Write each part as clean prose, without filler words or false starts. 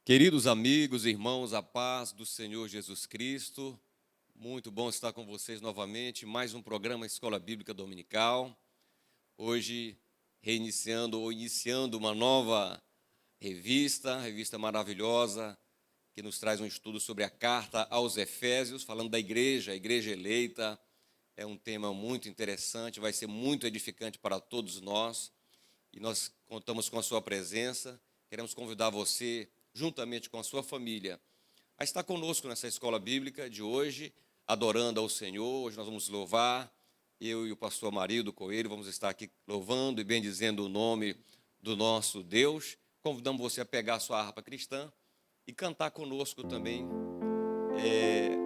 Queridos amigos, irmãos, a paz do Senhor Jesus Cristo, muito bom estar com vocês novamente, mais um programa Escola Bíblica Dominical, hoje iniciando uma nova revista maravilhosa, que nos traz um estudo sobre a carta aos Efésios, falando da igreja, a igreja eleita, é um tema muito interessante, vai ser muito edificante para todos nós, e nós contamos com a sua presença, queremos convidar você, juntamente com a sua família, a estar conosco nessa escola bíblica de hoje, adorando ao Senhor. Hoje nós vamos louvar, eu e o pastor Amarildo Coelho vamos estar aqui louvando e bendizendo o nome do nosso Deus. Convidamos você a pegar a sua harpa cristã e cantar conosco também,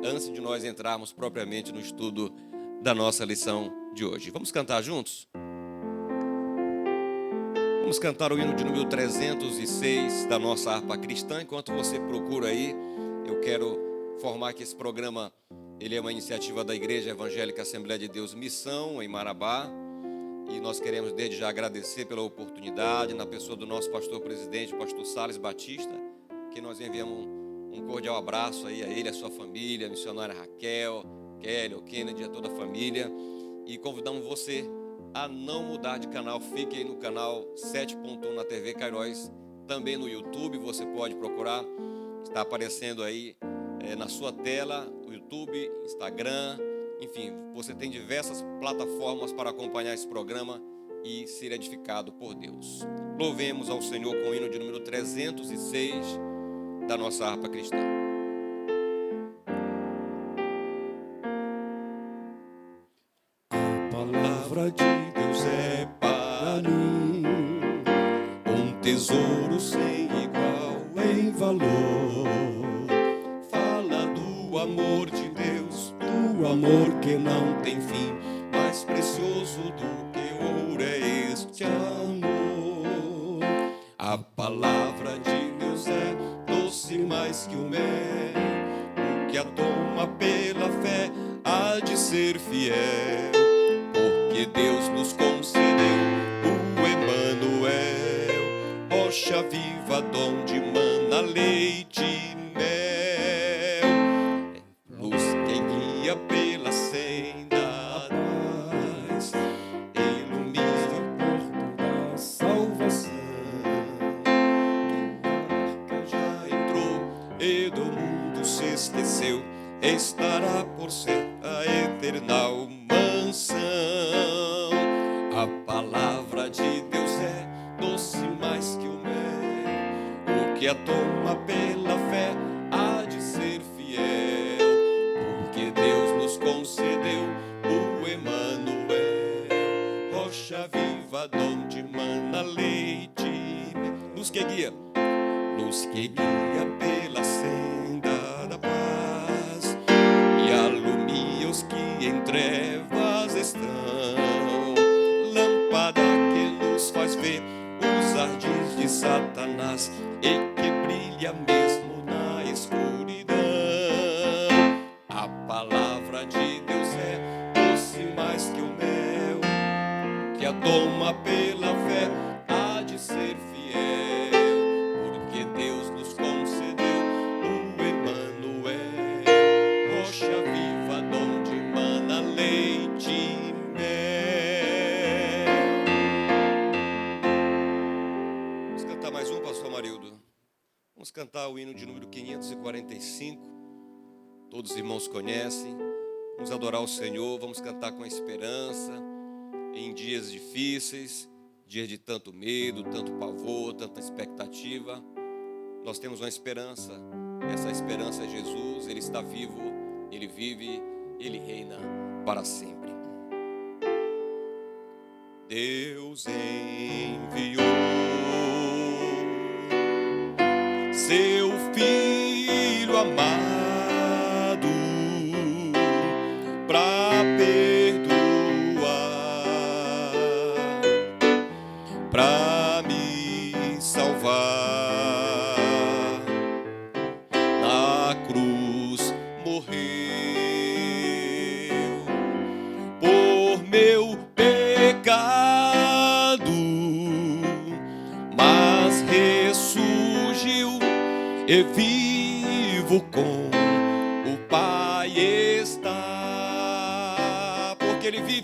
antes de nós entrarmos propriamente no estudo da nossa lição de hoje. Vamos cantar juntos? Vamos cantar o hino de número 306 da nossa harpa cristã. Enquanto você procura aí, eu quero informar que esse programa ele é uma iniciativa da Igreja Evangélica Assembleia de Deus Missão, em Marabá. E nós queremos desde já agradecer pela oportunidade, na pessoa do nosso pastor-presidente, pastor Salles Batista, que nós enviamos um cordial abraço aí a ele, a sua família, a missionária Raquel, Kelly, o Kennedy, a toda a família. E convidamos você a não mudar de canal, fique aí no canal 7.1 na TV Cairóis, também no YouTube, você pode procurar, está aparecendo aí na sua tela, o YouTube, Instagram, enfim, você tem diversas plataformas para acompanhar esse programa e ser edificado por Deus. Louvemos ao Senhor com o hino de número 306 da nossa harpa cristã. A palavra de Deus é para mim um tesouro sem igual em valor. Fala do amor de Deus, do amor que não tem fim, mais precioso do que o ouro é este amor. A palavra de Deus é doce mais que o mel, o que a toma pela fé há de ser fiel. Que Deus nos concedeu o Emanuel, rocha viva donde mana leite e mel, luz que guia pela senda da paz, ilumina o porto da salvação. Que a arca já entrou e do mundo se esqueceu, estará por ser a eternal mansão. A palavra de Deus é doce mais que o mel, o que a toma pela fé há de ser fiel, porque Deus nos concedeu o Emanuel, rocha viva donde mana leite e mel, luz que guia pela senda da paz e alumia os que em trevas estão. Lâmpada que nos faz ver os ardis de Satanás e que brilha mesmo na escuridão. A palavra de Deus é doce mais que o mel, que a toma pela fé há de ser fiel, porque Deus nos concedeu o Emanuel, rocha viva donde mana leite e mel. Vamos cantar mais um, pastor Amarildo. Vamos cantar o hino de número 545. Todos os irmãos conhecem. Vamos adorar o Senhor, vamos cantar com esperança em dias difíceis, dias de tanto medo, tanto pavor, tanta expectativa. Nós temos uma esperança. Essa esperança é Jesus, Ele está vivo, Ele vive, Ele reina para sempre. Deus enviou seu Filho amado para perdoar, para me salvar. Na cruz morreu por meu pecado, mas ressurgiu e vivo com o Pai está. Porque Ele vive,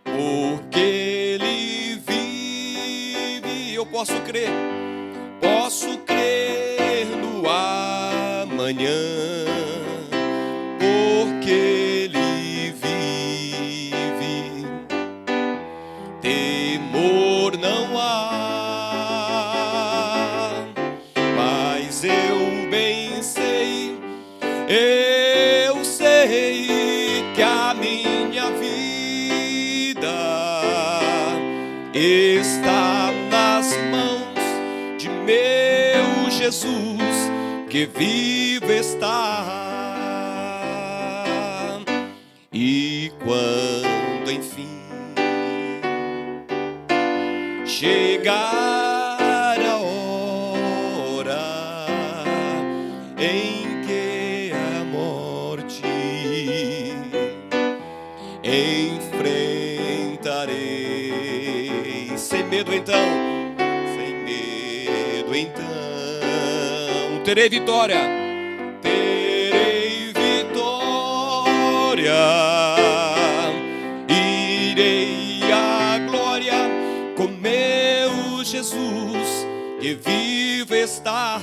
porque Ele vive, eu posso crer no amanhã, porque Ele vive, temor não há, mas eu bem sei, eu sei que a minha vida está nas mãos de meu Jesus, que vivo está. E quando enfim chegar a hora em que a morte enfrentarei, sem medo então, terei vitória, irei à glória com meu Jesus, que vivo está,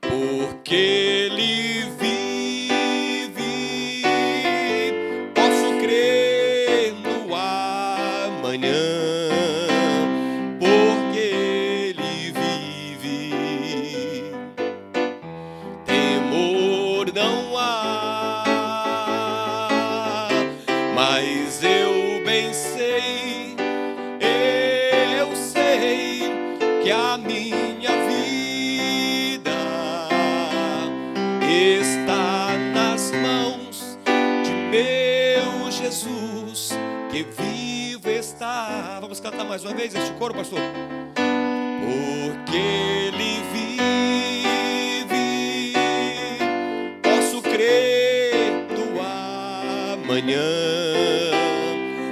porque Ele vive, posso crer no amanhã, porque Ele vive, temor não há, mas eu bem sei, eu sei que a minha vida está nas mãos de meu Jesus, que vivo está. Vamos cantar mais uma vez este coro, pastor. Porque Ele vive, posso crer no amanhã,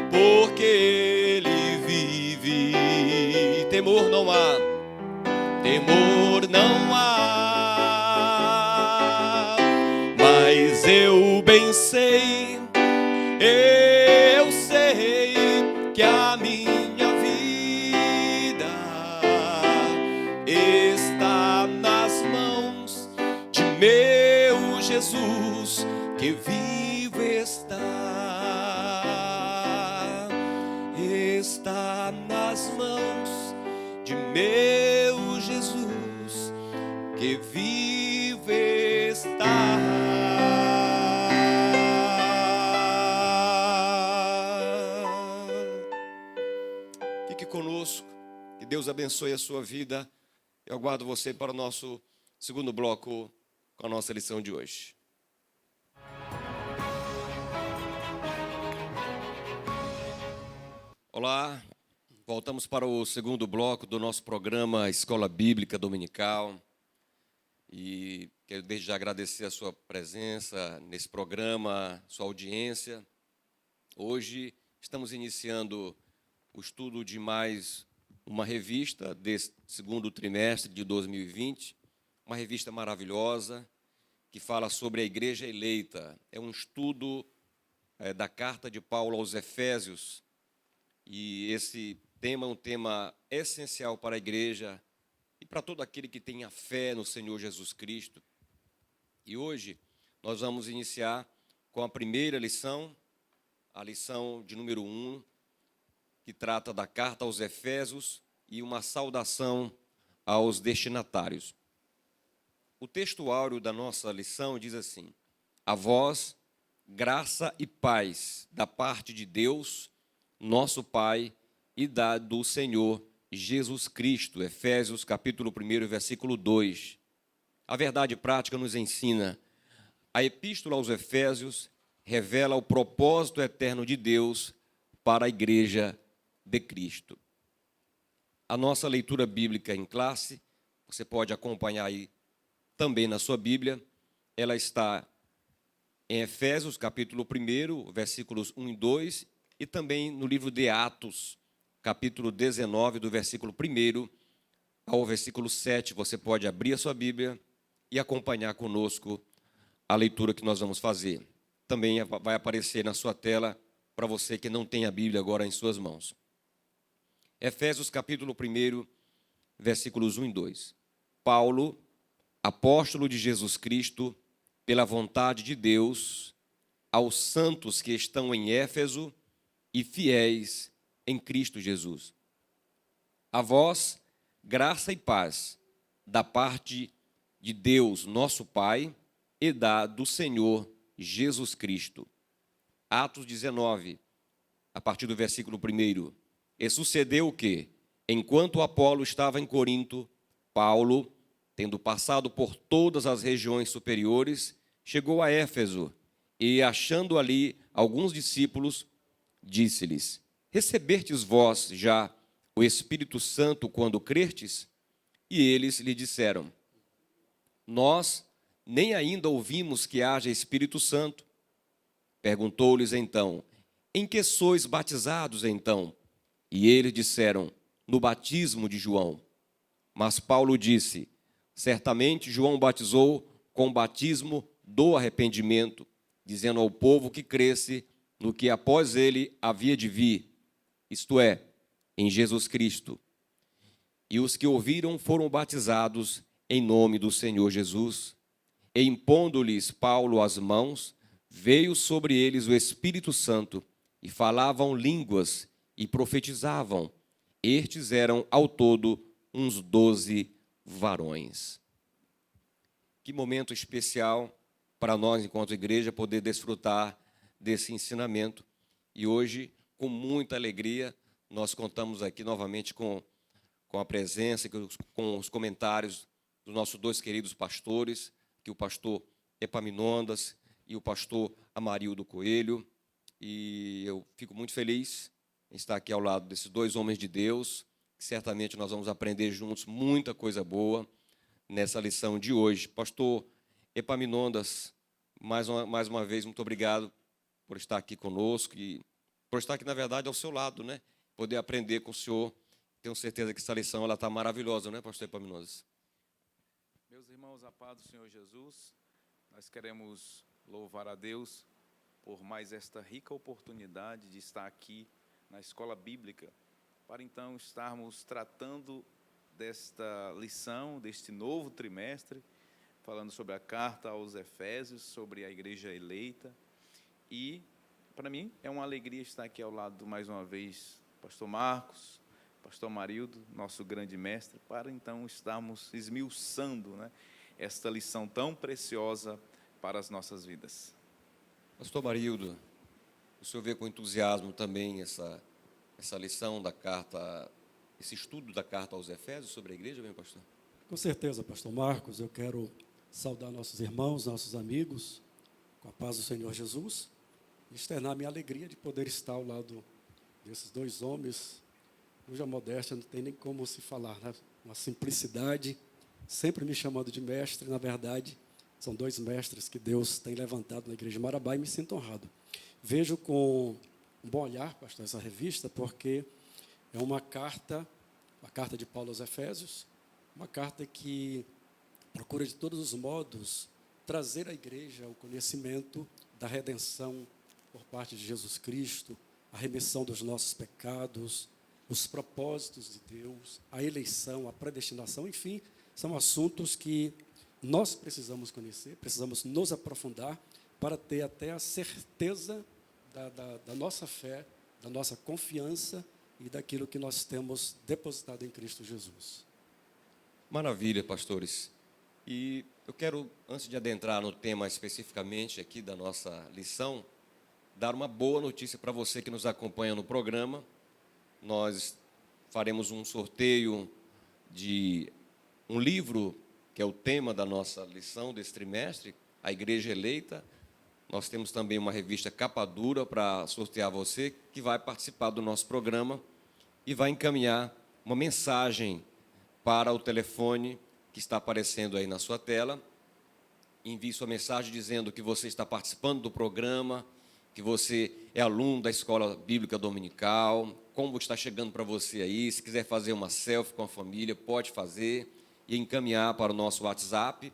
porque Ele vive, temor não há, mas eu bem sei, eu sei que a minha vida está nas mãos de meu Jesus, que vivo está nas mãos de meu Jesus, que vivo está. Fique conosco, que Deus abençoe a sua vida. Eu aguardo você para o nosso segundo bloco com a nossa lição de hoje. Olá, voltamos para o segundo bloco do nosso programa Escola Bíblica Dominical. E quero desde já agradecer a sua presença nesse programa, sua audiência. Hoje estamos iniciando o estudo de mais uma revista desse segundo trimestre de 2020, uma revista maravilhosa que fala sobre a igreja eleita. É um estudo da carta de Paulo aos Efésios, e esse tema é um tema essencial para a igreja e para todo aquele que tem a fé no Senhor Jesus Cristo. E hoje nós vamos iniciar com a primeira lição, a lição de número 1, que trata da carta aos Efésios e uma saudação aos destinatários. O texto áureo da nossa lição diz assim: a vós, graça e paz da parte de Deus, nosso Pai, e do Senhor Jesus Cristo. Efésios capítulo 1, versículo 2. A verdade prática nos ensina. A epístola aos Efésios revela o propósito eterno de Deus para a igreja de Cristo. A nossa leitura bíblica em classe, você pode acompanhar aí também na sua Bíblia, ela está em Efésios capítulo 1, versículos 1 e 2, e também no livro de Atos, capítulo 19, do versículo 1 ao versículo 7. Você pode abrir a sua Bíblia e acompanhar conosco a leitura que nós vamos fazer. Também vai aparecer na sua tela para você que não tem a Bíblia agora em suas mãos. Efésios capítulo 1, versículos 1 e 2. Paulo, apóstolo de Jesus Cristo, pela vontade de Deus, aos santos que estão em Éfeso e fiéis em Cristo Jesus. A vós, graça e paz, da parte de Deus, nosso Pai, e do Senhor Jesus Cristo. Atos 19, a partir do versículo 1. E sucedeu o que, enquanto Apolo estava em Corinto, Paulo, tendo passado por todas as regiões superiores, chegou a Éfeso e, achando ali alguns discípulos, disse-lhes: recebestes vós já o Espírito Santo quando crestes? E eles lhe disseram: nós nem ainda ouvimos que haja Espírito Santo. Perguntou-lhes então: em que sois batizados então? E eles disseram: no batismo de João. Mas Paulo disse: certamente João batizou com o batismo do arrependimento, dizendo ao povo que cresce no que após ele havia de vir, isto é, em Jesus Cristo. E os que ouviram foram batizados em nome do Senhor Jesus. E impondo-lhes Paulo as mãos, veio sobre eles o Espírito Santo, e falavam línguas e profetizavam. Estes eram ao todo uns 12 varões. Que momento especial para nós, enquanto igreja, poder desfrutar desse ensinamento. E hoje, com muita alegria, nós contamos aqui novamente com a presença, com os comentários dos nossos dois queridos pastores, que o pastor Epaminondas e o pastor Amarildo Coelho. E eu fico muito feliz em estar aqui ao lado desses dois homens de Deus, que certamente nós vamos aprender juntos muita coisa boa nessa lição de hoje. Pastor Epaminondas, mais uma vez, muito obrigado por estar aqui conosco e por estar aqui, na verdade, ao seu lado, né? Poder aprender com o senhor. Tenho certeza que essa lição está maravilhosa, né, pastor Epaminondas? Meus irmãos, a paz do Senhor Jesus, nós queremos louvar a Deus por mais esta rica oportunidade de estar aqui na Escola Bíblica, para então estarmos tratando desta lição, deste novo trimestre, falando sobre a carta aos Efésios, sobre a igreja eleita. E, para mim, é uma alegria estar aqui ao lado, mais uma vez, pastor Marcos, pastor Amarildo, nosso grande mestre, para então estarmos esmiuçando, né, esta lição tão preciosa para as nossas vidas. Pastor Amarildo, o senhor vê com entusiasmo também essa lição da carta, esse estudo da carta aos Efésios sobre a igreja, bem, pastor? Com certeza, pastor Marcos, eu quero saudar nossos irmãos, nossos amigos, com a paz do Senhor Jesus, e externar minha alegria de poder estar ao lado desses dois homens, cuja modéstia não tem nem como se falar, né? Uma simplicidade, sempre me chamando de mestre. Na verdade, são dois mestres que Deus tem levantado na Igreja de Marabá e me sinto honrado. Vejo com um bom olhar, pastor, essa revista, porque é uma carta de Paulo aos Efésios, uma carta que procura de todos os modos trazer à igreja o conhecimento da redenção por parte de Jesus Cristo, a remissão dos nossos pecados, os propósitos de Deus, a eleição, a predestinação, enfim, são assuntos que nós precisamos conhecer, precisamos nos aprofundar para ter até a certeza da nossa fé, da nossa confiança e daquilo que nós temos depositado em Cristo Jesus. Maravilha, pastores. E eu quero, antes de adentrar no tema especificamente aqui da nossa lição, dar uma boa notícia para você que nos acompanha no programa. Nós faremos um sorteio de um livro, que é o tema da nossa lição desse trimestre, A Igreja Eleita. Nós temos também uma revista capa dura para sortear você, que vai participar do nosso programa e vai encaminhar uma mensagem para o telefone que está aparecendo aí na sua tela. Envie sua mensagem dizendo que você está participando do programa, que você é aluno da Escola Bíblica Dominical, como está chegando para você aí. Se quiser fazer uma selfie com a família, pode fazer e encaminhar para o nosso WhatsApp.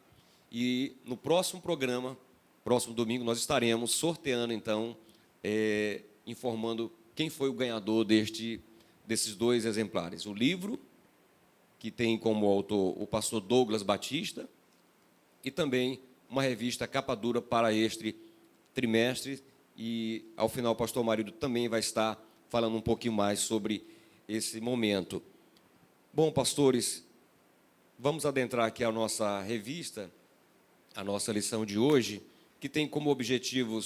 E no próximo programa, próximo domingo, nós estaremos sorteando, então, informando quem foi o ganhador desses 2 exemplares. O livro, que tem como autor o pastor Douglas Batista, e também uma revista capa dura para este trimestre. E, ao final, o pastor Marido também vai estar falando um pouquinho mais sobre esse momento. Bom, pastores, vamos adentrar aqui a nossa revista, a nossa lição de hoje, que tem como objetivo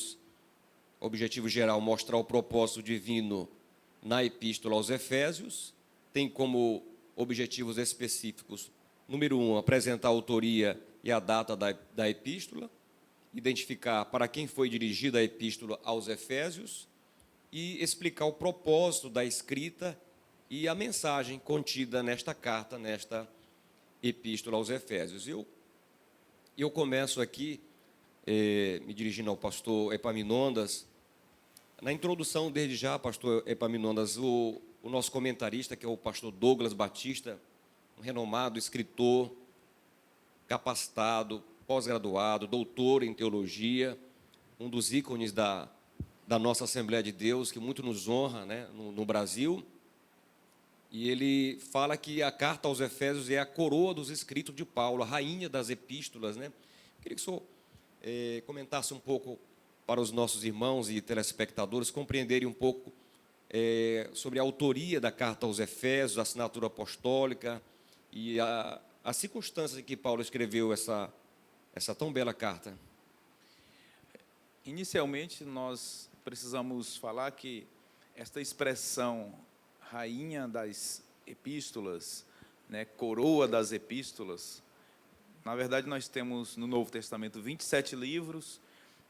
geral mostrar o propósito divino na Epístola aos Efésios, tem como objetivos específicos, número 1, apresentar a autoria e a data da Epístola, identificar para quem foi dirigida a Epístola aos Efésios e explicar o propósito da escrita e a mensagem contida nesta carta, nesta Epístola aos Efésios. Eu começo aqui, me dirigindo ao pastor Epaminondas. Na introdução, desde já, pastor Epaminondas, o nosso comentarista, que é o pastor Douglas Batista, um renomado escritor, capacitado, pós-graduado, doutor em teologia, um dos ícones da nossa Assembleia de Deus, que muito nos honra, né, no Brasil. E ele fala que a carta aos Efésios é a coroa dos escritos de Paulo, a rainha das epístolas, né? Queria que o senhor comentasse um pouco para os nossos irmãos e telespectadores compreenderem um pouco sobre a autoria da carta aos Efésios, a assinatura apostólica e as circunstâncias em que Paulo escreveu essa tão bela carta. Inicialmente, nós precisamos falar que esta expressão rainha das epístolas, né, coroa das epístolas, na verdade, nós temos no Novo Testamento 27 livros.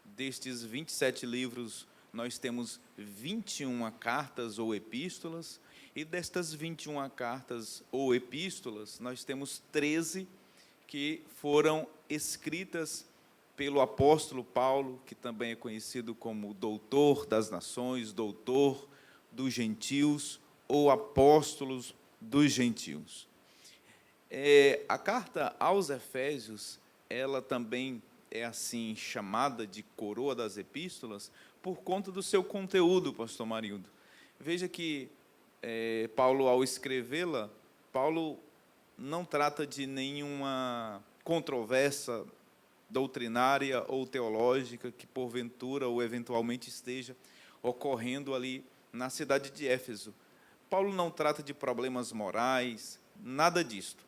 Destes 27 livros, nós temos 21 cartas ou epístolas, e destas 21 cartas ou epístolas, nós temos 13 que foram escritas pelo apóstolo Paulo, que também é conhecido como doutor das nações, doutor dos gentios, ou apóstolos dos gentios. A carta aos Efésios, ela também é assim chamada de coroa das epístolas por conta do seu conteúdo, pastor Marildo. Veja que Paulo, ao escrevê-la, Paulo não trata de nenhuma controvérsia doutrinária ou teológica que porventura ou eventualmente esteja ocorrendo ali na cidade de Éfeso. Paulo não trata de problemas morais, nada disto.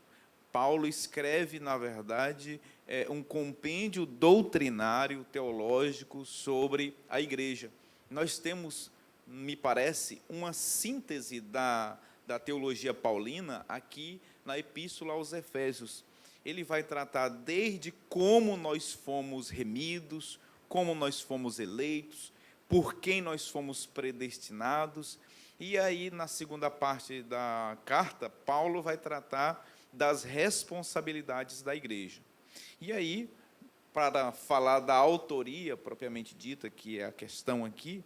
Paulo escreve, na verdade, um compêndio doutrinário, teológico sobre a igreja. Nós temos, me parece, uma síntese da teologia paulina aqui na Epístola aos Efésios. Ele vai tratar desde como nós fomos remidos, como nós fomos eleitos, por quem nós fomos predestinados. E aí, na segunda parte da carta, Paulo vai tratar das responsabilidades da igreja. E aí, para falar da autoria propriamente dita, que é a questão aqui,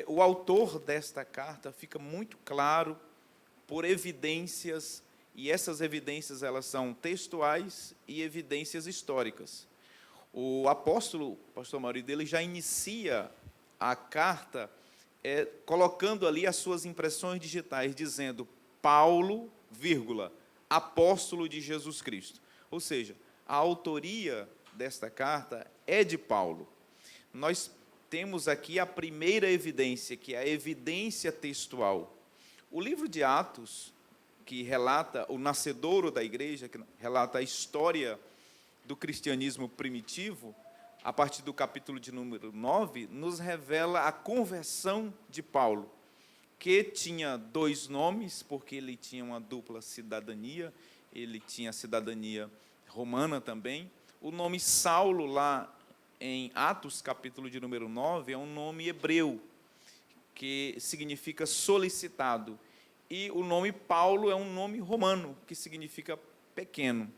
o autor desta carta fica muito claro por evidências, e essas evidências elas são textuais e evidências históricas. O apóstolo, pastor Maurício, ele já inicia a carta colocando ali as suas impressões digitais, dizendo Paulo, vírgula, apóstolo de Jesus Cristo. Ou seja, a autoria desta carta é de Paulo. Nós temos aqui a primeira evidência, que é a evidência textual. O livro de Atos, que relata o nascedouro da igreja, que relata a história do cristianismo primitivo, a partir do capítulo de número 9, nos revela a conversão de Paulo, que tinha 2 nomes, porque ele tinha uma dupla cidadania, ele tinha cidadania romana também. O nome Saulo, lá em Atos, capítulo de número 9, é um nome hebreu, que significa solicitado. E o nome Paulo é um nome romano, que significa pequeno.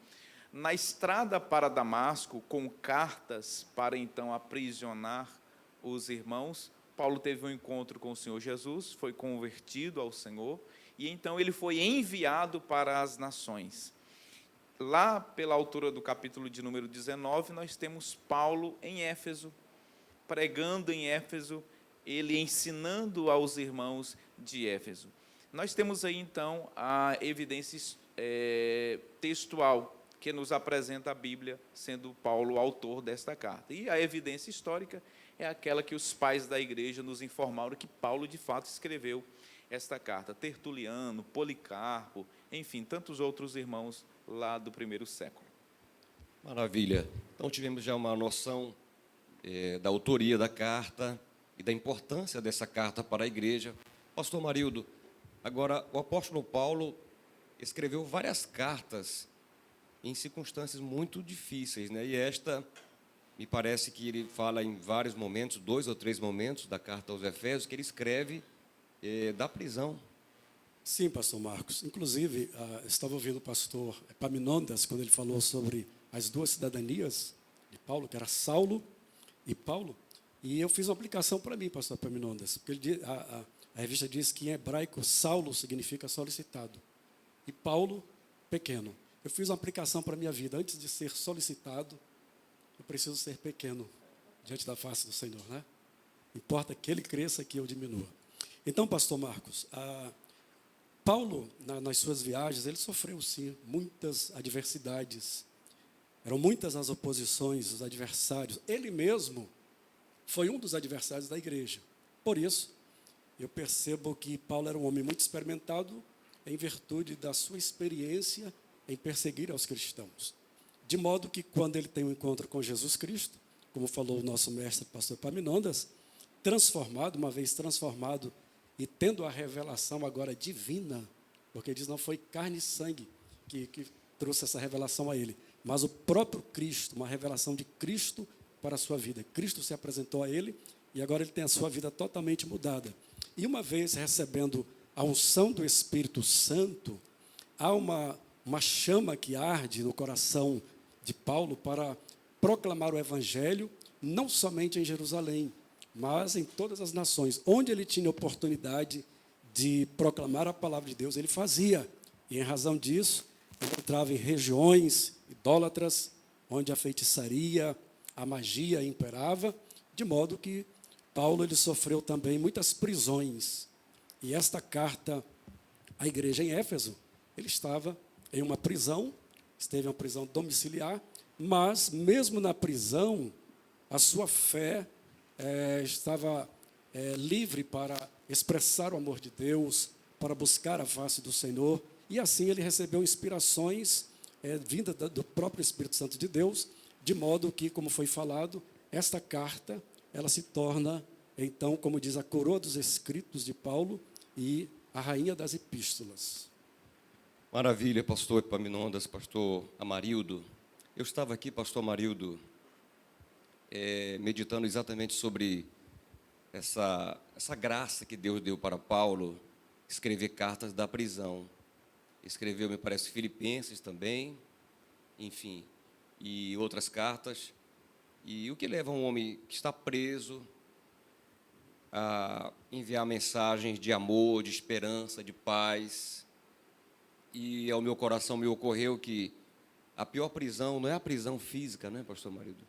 Na estrada para Damasco, com cartas para então aprisionar os irmãos, Paulo teve um encontro com o Senhor Jesus, foi convertido ao Senhor, e então ele foi enviado para as nações. Lá, pela altura do capítulo de número 19, nós temos Paulo em Éfeso, pregando em Éfeso, ele ensinando aos irmãos de Éfeso. Nós temos aí, então, a evidência textual que nos apresenta a Bíblia, sendo Paulo o autor desta carta. E a evidência histórica é aquela que os pais da igreja nos informaram que Paulo, de fato, escreveu esta carta. Tertuliano, Policarpo, enfim, tantos outros irmãos lá do primeiro século. Maravilha. Então, tivemos já uma noção da autoria da carta e da importância dessa carta para a igreja. Pastor Marildo, agora, o apóstolo Paulo escreveu várias cartas em circunstâncias muito difíceis, né? E esta, me parece que ele fala em vários momentos, 2 ou 3 momentos da carta aos Efésios, que ele escreve da prisão. Sim, pastor Marcos. Inclusive, estava ouvindo o pastor Epaminondas, quando ele falou sobre as 2 cidadanias de Paulo, que era Saulo e Paulo, e eu fiz uma aplicação para mim, pastor Epaminondas, porque a revista diz que em hebraico Saulo significa solicitado e Paulo, pequeno. Eu fiz uma aplicação para a minha vida. Antes de ser solicitado, eu preciso ser pequeno diante da face do Senhor, né? Importa que ele cresça, que eu diminua. Então, pastor Marcos, Paulo, nas suas viagens, ele sofreu, sim, muitas adversidades. Eram muitas as oposições, os adversários. Ele mesmo foi um dos adversários da igreja. Por isso, eu percebo que Paulo era um homem muito experimentado em virtude da sua experiência em perseguir aos cristãos. De modo que, quando ele tem um encontro com Jesus Cristo, como falou o nosso mestre, pastor Epaminondas, transformado, uma vez transformado, e tendo a revelação agora divina, porque diz, não foi carne e sangue que trouxe essa revelação a ele, mas o próprio Cristo, uma revelação de Cristo para a sua vida. Cristo se apresentou a ele, e agora ele tem a sua vida totalmente mudada. E uma vez recebendo a unção do Espírito Santo, há uma chama que arde no coração de Paulo para proclamar o Evangelho, não somente em Jerusalém, mas em todas as nações. Onde ele tinha oportunidade de proclamar a palavra de Deus, ele fazia. E, em razão disso, ele entrava em regiões idólatras, onde a feitiçaria, a magia imperava, de modo que Paulo ele sofreu também muitas prisões. E esta carta à igreja em Éfeso, ele estava em uma prisão, esteve em uma prisão domiciliar, mas mesmo na prisão, a sua fé estava livre para expressar o amor de Deus, para buscar a face do Senhor, e assim ele recebeu inspirações vindas do próprio Espírito Santo de Deus, de modo que, como foi falado, esta carta, ela se torna, então, como diz, a coroa dos escritos de Paulo e a rainha das epístolas. Maravilha, pastor Epaminondas, pastor Amarildo. Eu estava aqui, pastor Amarildo, meditando exatamente sobre essa graça que Deus deu para Paulo, escrever cartas da prisão. Escreveu, me parece, Filipenses também, enfim, e outras cartas. E o que leva um homem que está preso a enviar mensagens de amor, de esperança, de paz. E ao meu coração me ocorreu que a pior prisão não é a prisão física, né, pastor Marido?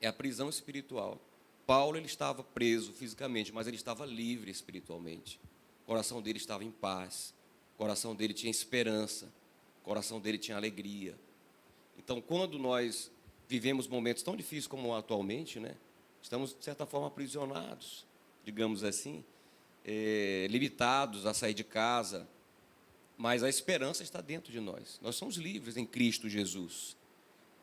É a prisão espiritual. Paulo, ele estava preso fisicamente, mas ele estava livre espiritualmente. O coração dele estava em paz, o coração dele tinha esperança, o coração dele tinha alegria. Então, quando nós vivemos momentos tão difíceis como atualmente, né, estamos, de certa forma, aprisionados, digamos assim, limitados a sair de casa, mas a esperança está dentro de nós. Nós somos livres em Cristo Jesus.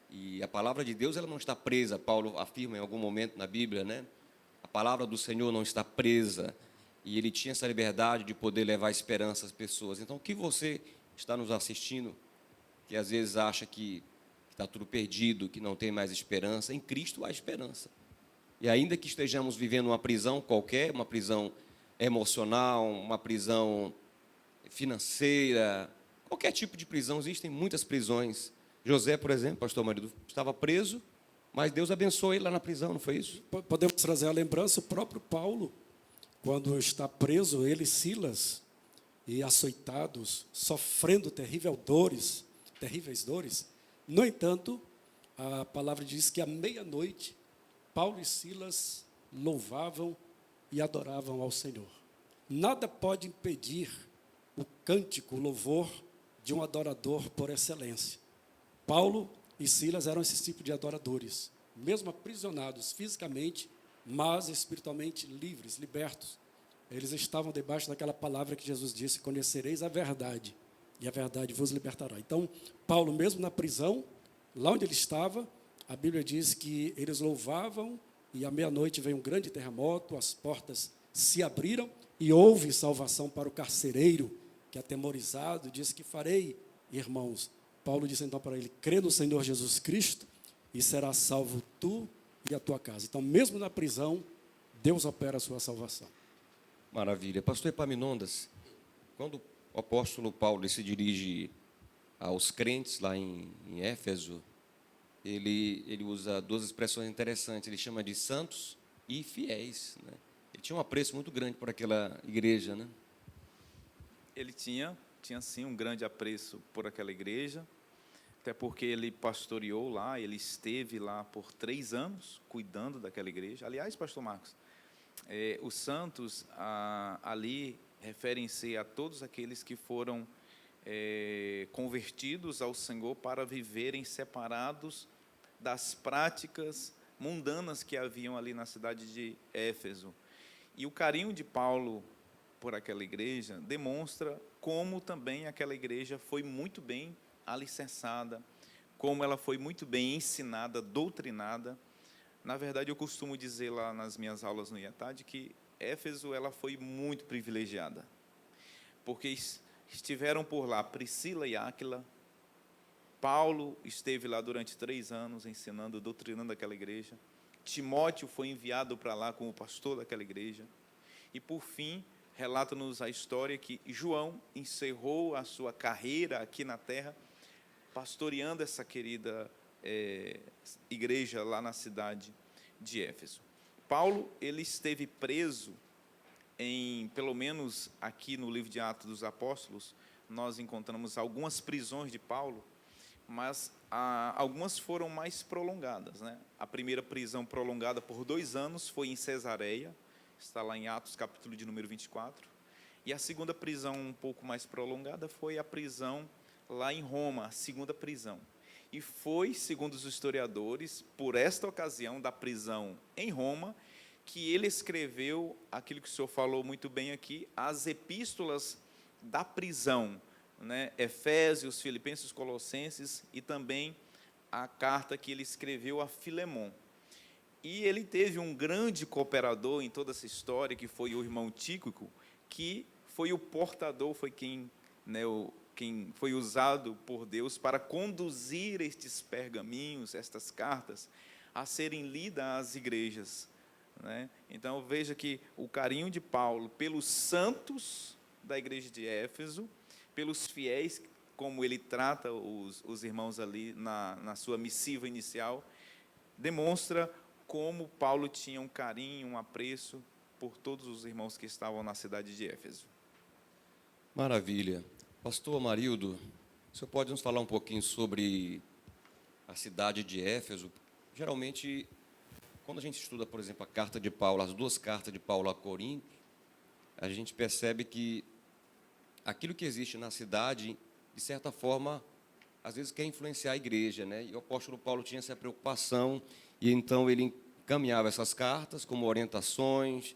E a palavra de Deus, ela não está presa. Paulo afirma em algum momento na Bíblia, né? A palavra do Senhor não está presa. E ele tinha essa liberdade de poder levar esperança às pessoas. Então, o que você está nos assistindo, que às vezes acha que está tudo perdido, que não tem mais esperança, em Cristo há esperança. E ainda que estejamos vivendo uma prisão qualquer, uma prisão emocional, uma prisão financeira, qualquer tipo de prisão, existem muitas prisões. José, por exemplo, pastor Marido, estava preso Mas Deus abençoou ele lá na prisão, não foi isso? Podemos trazer a lembrança, o próprio Paulo, quando está preso, ele e Silas, e açoitados, sofrendo terríveis dores. No entanto, a palavra diz que à meia-noite, Paulo e Silas louvavam e adoravam ao Senhor. Nada pode impedir o cântico, o louvor de um adorador por excelência. Paulo e Silas eram esse tipo de adoradores, mesmo aprisionados fisicamente, mas espiritualmente livres, libertos. Eles estavam debaixo daquela palavra que Jesus disse: conhecereis a verdade, e a verdade vos libertará. Então, Paulo, mesmo na prisão, lá onde ele estava, a Bíblia diz que eles louvavam, e à meia-noite veio um grande terremoto, as portas se abriram, e houve salvação para o carcereiro, que atemorizado, disse que farei, irmãos. Paulo disse então para ele: crê no Senhor Jesus Cristo, e serás salvo tu e a tua casa. Então, mesmo na prisão, Deus opera a sua salvação. Maravilha. Pastor Epaminondas, quando o apóstolo Paulo se dirige aos crentes lá em Éfeso, ele usa duas expressões interessantes. Ele chama de santos e fiéis, né? Ele tinha um apreço muito grande por aquela igreja, né? Ele tinha sim um grande apreço por aquela igreja, até porque ele pastoreou lá, ele esteve lá por 3 anos, cuidando daquela igreja. Aliás, pastor Marcos, os santos ali referem-se a todos aqueles que foram convertidos ao Senhor para viverem separados das práticas mundanas que haviam ali na cidade de Éfeso. E o carinho de Paulo por aquela igreja demonstra como também aquela igreja foi muito bem alicerçada, como ela foi muito bem ensinada, doutrinada. Na verdade, eu costumo dizer lá nas minhas aulas no IETAD que Éfeso ela foi muito privilegiada, porque estiveram por lá Priscila e Áquila. Paulo esteve lá durante 3 anos ensinando, doutrinando aquela igreja. Timóteo foi enviado para lá como pastor daquela igreja. E, por fim, relata-nos a história que João encerrou a sua carreira aqui na terra, pastoreando essa querida igreja lá na cidade de Éfeso. Paulo, ele esteve preso pelo menos aqui no livro de Atos dos Apóstolos, nós encontramos algumas prisões de Paulo, mas algumas foram mais prolongadas, né? A primeira prisão prolongada por 2 anos foi em Cesareia, está lá em Atos, capítulo de número 24, e a segunda prisão um pouco mais prolongada foi a prisão lá em Roma, a segunda prisão. E foi, segundo os historiadores, por esta ocasião da prisão em Roma, que ele escreveu aquilo que o senhor falou muito bem aqui, as epístolas da prisão, né? Efésios, Filipenses, Colossenses e também a carta que ele escreveu a Filemon. E ele teve um grande cooperador em toda essa história, que foi o irmão Tíquico, que foi o portador, foi quem foi usado por Deus para conduzir estes pergaminhos, estas cartas, a serem lidas às igrejas, né? Então, veja que o carinho de Paulo pelos santos da igreja de Éfeso, pelos fiéis, como ele trata os irmãos ali na sua missiva inicial, demonstra como Paulo tinha um carinho, um apreço por todos os irmãos que estavam na cidade de Éfeso. Maravilha. Pastor Amarildo, o senhor pode nos falar um pouquinho sobre a cidade de Éfeso? Geralmente, quando a gente estuda, por exemplo, a carta de Paulo, as 2 cartas de Paulo a Corinto, a gente percebe que aquilo que existe na cidade, de certa forma, às vezes quer influenciar a igreja, né? E o apóstolo Paulo tinha essa preocupação, e então ele encaminhava essas cartas como orientações,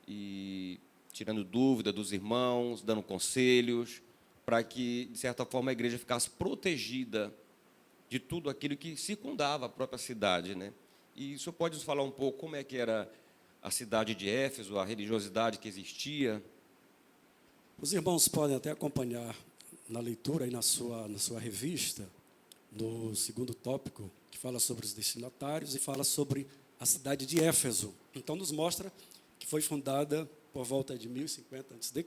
e tirando dúvida dos irmãos, dando conselhos, para que, de certa forma, a igreja ficasse protegida de tudo aquilo que circundava a própria cidade, né? E o senhor pode nos falar um pouco como é que era a cidade de Éfeso, a religiosidade que existia? Os irmãos podem até acompanhar na leitura, aí na sua revista, no 2º tópico, que fala sobre os destinatários e fala sobre a cidade de Éfeso. Então, nos mostra que foi fundada por volta de 1050 a.C.,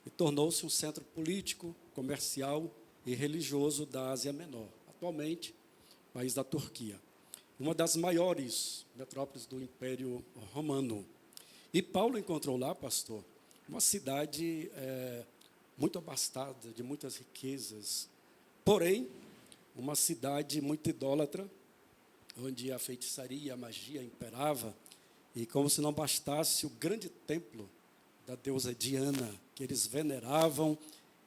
e tornou-se um centro político, comercial e religioso da Ásia Menor, atualmente, país da Turquia. uma das maiores metrópoles do Império Romano. E Paulo encontrou lá, pastor, uma cidade muito abastada, de muitas riquezas, porém, uma cidade muito idólatra, onde a feitiçaria, a magia imperava, e como se não bastasse o grande templo da deusa Diana, que eles veneravam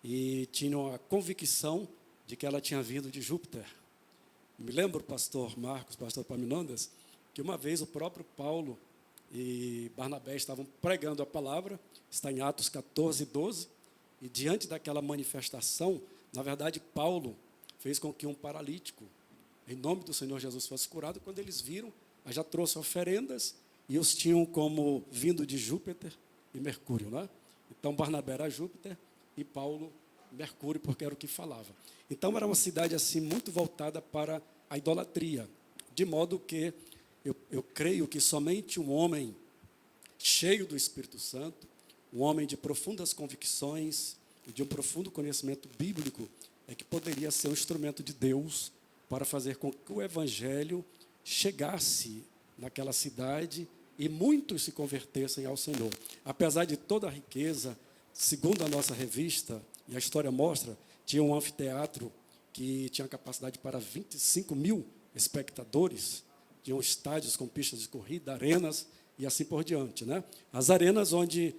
e tinham a convicção de que ela tinha vindo de Júpiter. Me lembro, pastor Marcos, pastor Epaminondas, que uma vez o próprio Paulo e Barnabé estavam pregando a palavra, está em Atos 14, 12, e diante daquela manifestação, na verdade, Paulo fez com que um paralítico, em nome do Senhor Jesus, fosse curado. Quando eles viram, já trouxe oferendas, e os tinham como vindo de Júpiter e Mercúrio, né? Então, Barnabé era Júpiter e Paulo Mercúrio, porque era o que falava. Então, era uma cidade assim muito voltada para a idolatria, de modo que eu creio que somente um homem cheio do Espírito Santo, um homem de profundas convicções e de um profundo conhecimento bíblico, é que poderia ser um instrumento de Deus para fazer com que o Evangelho chegasse naquela cidade e muitos se convertessem ao Senhor. Apesar de toda a riqueza, segundo a nossa revista, e a história mostra, tinha um anfiteatro que tinha capacidade para 25 mil espectadores, tinham estádios com pistas de corrida, arenas e assim por diante, né? As arenas onde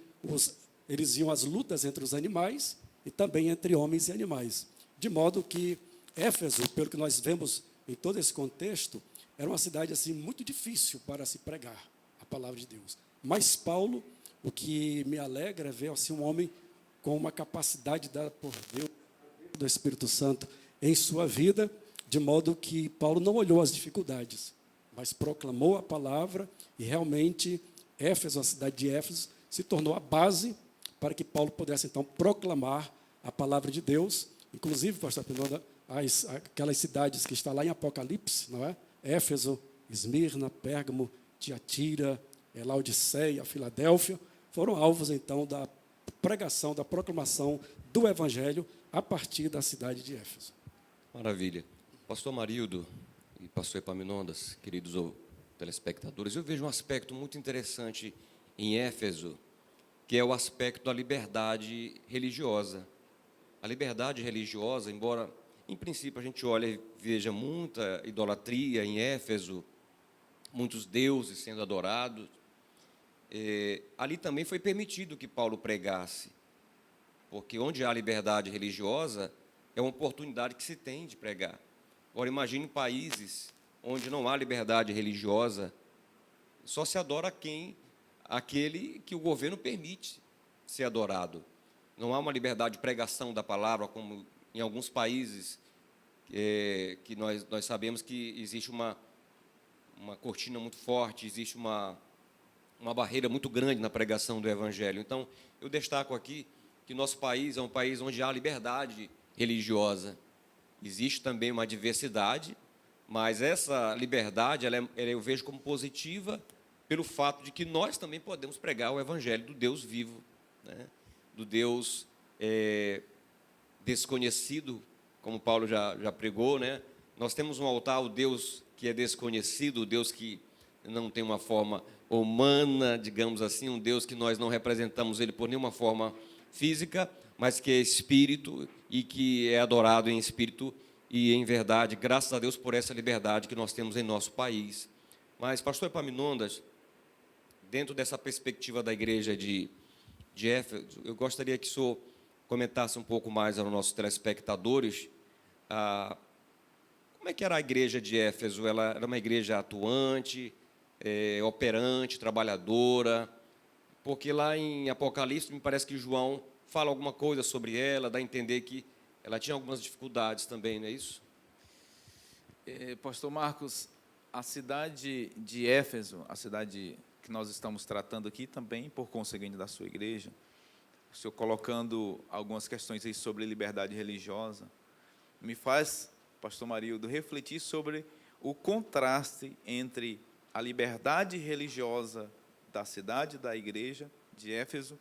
eles iam às lutas entre os animais e também entre homens e animais. De modo que Éfeso, pelo que nós vemos em todo esse contexto, era uma cidade assim muito difícil para se pregar a palavra de Deus. Mas Paulo, o que me alegra é ver assim, um homem com uma capacidade dada por Deus, do Espírito Santo, em sua vida, de modo que Paulo não olhou as dificuldades, mas proclamou a palavra, e realmente Éfeso, a cidade de Éfeso, se tornou a base para que Paulo pudesse, então, proclamar a palavra de Deus. Inclusive, pastor Pinonda, aquelas cidades que estão lá em Apocalipse, não é? Éfeso, Esmirna, Pérgamo, Tiatira, Laodiceia, Filadélfia, foram alvos, então, da pregação, da proclamação do Evangelho a partir da cidade de Éfeso. Maravilha. Pastor Marildo e pastor Epaminondas, queridos telespectadores, eu vejo um aspecto muito interessante em Éfeso, que é o aspecto da liberdade religiosa. A liberdade religiosa, embora, em princípio, a gente olhe e veja muita idolatria em Éfeso, muitos deuses sendo adorados, ali também foi permitido que Paulo pregasse, porque onde há liberdade religiosa, é uma oportunidade que se tem de pregar. Agora, imagine países onde não há liberdade religiosa, só se adora aquele que o governo permite ser adorado. Não há uma liberdade de pregação da palavra, como em alguns países que nós sabemos que existe uma cortina muito forte, existe uma barreira muito grande na pregação do Evangelho. Então, eu destaco aqui que nosso país é um país onde há liberdade religiosa. Existe também uma diversidade, mas essa liberdade eu vejo como positiva pelo fato de que nós também podemos pregar o Evangelho do Deus vivo, né? Do Deus desconhecido, como Paulo já pregou, né? Nós temos um altar ao Deus que é desconhecido, o Deus que não tem uma forma humana, digamos assim, um Deus que nós não representamos ele por nenhuma forma física, mas que é espírito e que é adorado em espírito e em verdade. Graças a Deus por essa liberdade que nós temos em nosso país. Mas, pastor Epaminondas, dentro dessa perspectiva da igreja de Éfeso, eu gostaria que o senhor comentasse um pouco mais aos nossos telespectadores como é que era a igreja de Éfeso. Ela era uma igreja atuante, operante, trabalhadora, porque lá em Apocalipse me parece que João fala alguma coisa sobre ela, dá a entender que ela tinha algumas dificuldades também, não é isso? Pastor Marcos, a cidade de Éfeso, a cidade que nós estamos tratando aqui também, por conseguinte da sua igreja, o senhor colocando algumas questões aí sobre liberdade religiosa, me faz, pastor Marildo, refletir sobre o contraste entre a liberdade religiosa da cidade, da igreja de Éfeso,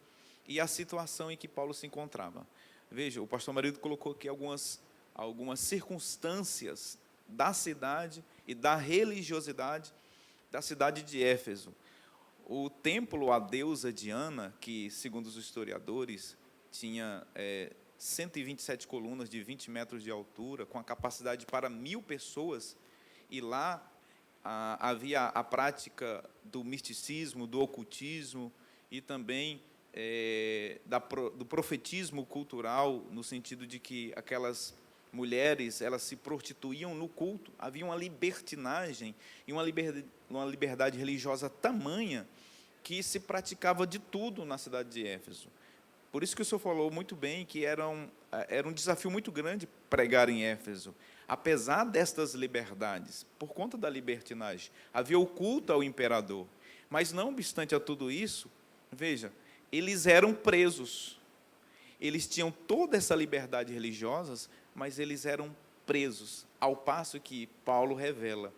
e a situação em que Paulo se encontrava. Veja, o pastor Marildo colocou aqui algumas circunstâncias da cidade e da religiosidade da cidade de Éfeso. O templo à deusa Diana, que, segundo os historiadores, tinha 127 colunas de 20 metros de altura, com a capacidade para 1.000 pessoas, e lá havia a prática do misticismo, do ocultismo e também do profetismo cultural, no sentido de que aquelas mulheres, elas se prostituíam no culto. Havia uma libertinagem e uma liberdade religiosa tamanha que se praticava de tudo na cidade de Éfeso. Por isso que o senhor falou muito bem que era um desafio muito grande pregar em Éfeso. Apesar destas liberdades, por conta da libertinagem, havia o culto ao imperador. Mas, não obstante a tudo isso, veja, eles eram presos. Eles tinham toda essa liberdade religiosa, mas eles eram presos, ao passo que Paulo revela,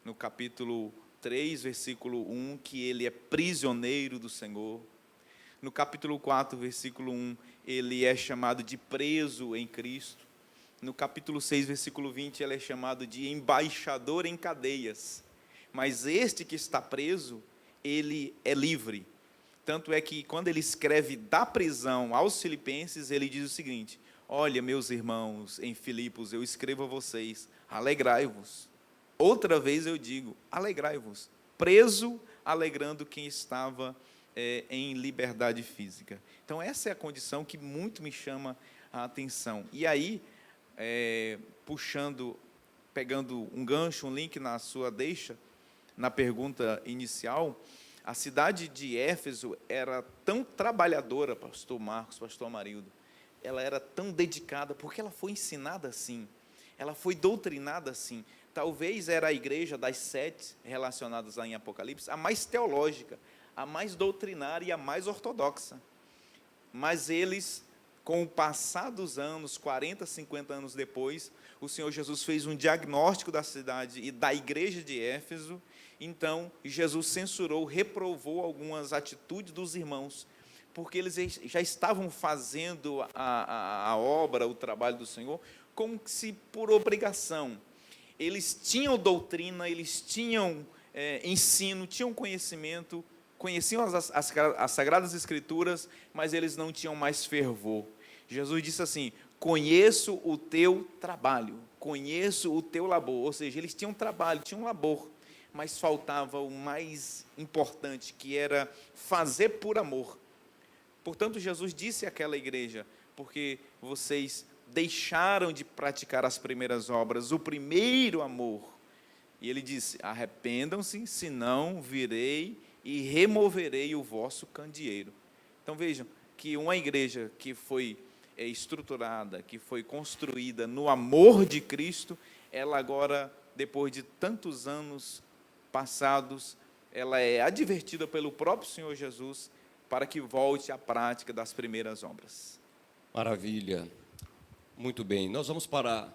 no capítulo 3, versículo 1, que ele é prisioneiro do Senhor. No capítulo 4, versículo 1, ele é chamado de preso em Cristo. No capítulo 6, versículo 20, ele é chamado de embaixador em cadeias. Mas este que está preso, ele é livre. Tanto é que, quando ele escreve da prisão aos filipenses, ele diz o seguinte: olha, meus irmãos, em Filipos, eu escrevo a vocês, alegrai-vos. Outra vez eu digo, alegrai-vos. Preso, alegrando quem estava em liberdade física. Então, essa é a condição que muito me chama a atenção. E aí, pegando um gancho, um link na sua deixa, na pergunta inicial, a cidade de Éfeso era tão trabalhadora, pastor Marcos, pastor Amarildo, ela era tão dedicada, porque ela foi ensinada assim, ela foi doutrinada assim. Talvez era a igreja das 7 relacionadas lá em Apocalipse, a mais teológica, a mais doutrinária e a mais ortodoxa. Mas eles, com o passar dos anos, 40, 50 anos depois, o Senhor Jesus fez um diagnóstico da cidade e da igreja de Éfeso. Então, Jesus censurou, reprovou algumas atitudes dos irmãos, porque eles já estavam fazendo a obra, o trabalho do Senhor, como se por obrigação. Eles tinham doutrina, eles tinham ensino, tinham conhecimento, conheciam as Sagradas Escrituras, mas eles não tinham mais fervor. Jesus disse assim: conheço o teu trabalho, conheço o teu labor. Ou seja, eles tinham trabalho, tinham labor, mas faltava o mais importante, que era fazer por amor. Portanto, Jesus disse àquela igreja: porque vocês deixaram de praticar as primeiras obras, o primeiro amor. E ele disse: arrependam-se, senão virei e removerei o vosso candeeiro. Então vejam que uma igreja que foi estruturada, que foi construída no amor de Cristo, ela agora, depois de tantos anos passados, ela é advertida pelo próprio Senhor Jesus para que volte à prática das primeiras obras. Maravilha. Muito bem. Nós vamos para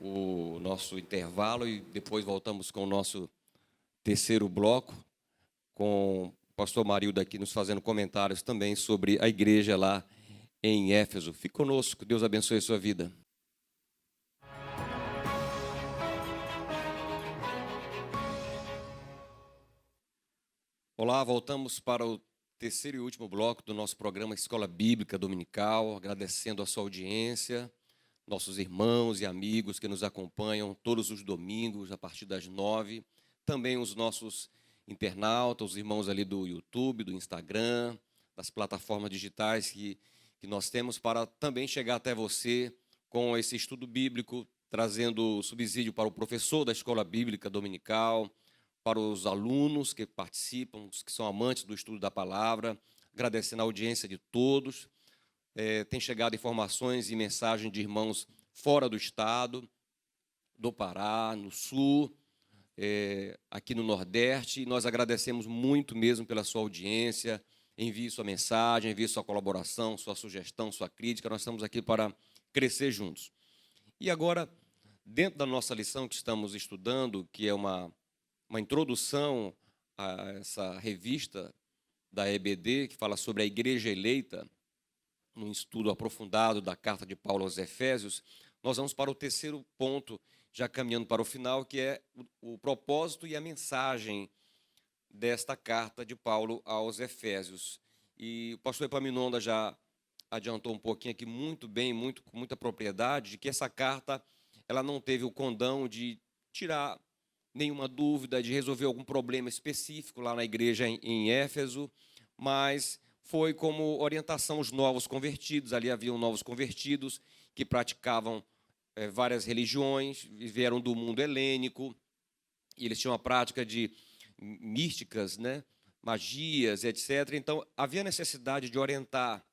o nosso intervalo e depois voltamos com o nosso terceiro bloco, com o pastor Amarildo aqui nos fazendo comentários também sobre a igreja lá em Éfeso. Fique conosco, Deus abençoe a sua vida. Olá, voltamos para o terceiro e último bloco do nosso programa Escola Bíblica Dominical, agradecendo a sua audiência, nossos irmãos e amigos que nos acompanham todos os domingos a partir das 9, também os nossos internautas, os irmãos ali do YouTube, do Instagram, das plataformas digitais que nós temos para também chegar até você com esse estudo bíblico, trazendo subsídio para o professor da Escola Bíblica Dominical, para os alunos que participam, os que são amantes do estudo da palavra, agradecendo a audiência de todos. Tem chegado informações e mensagens de irmãos fora do estado, do Pará, no Sul, aqui no Nordeste, e nós agradecemos muito mesmo pela sua audiência. Envie sua mensagem, envie sua colaboração, sua sugestão, sua crítica, nós estamos aqui para crescer juntos. E agora, dentro da nossa lição que estamos estudando, que é uma introdução a essa revista da EBD, que fala sobre a igreja eleita, um estudo aprofundado da carta de Paulo aos Efésios, nós vamos para o terceiro ponto já caminhando para o final, que é o propósito e a mensagem desta carta de Paulo aos Efésios. E o pastor Epaminondas já adiantou um pouquinho aqui muito bem, com muita propriedade, de que essa carta ela não teve o condão de tirar nenhuma dúvida, de resolver algum problema específico lá na igreja em Éfeso, mas foi como orientação aos novos convertidos. Ali haviam novos convertidos que praticavam várias religiões, vieram do mundo helênico, e eles tinham a prática de místicas, né, magias, etc. Então, havia necessidade de orientar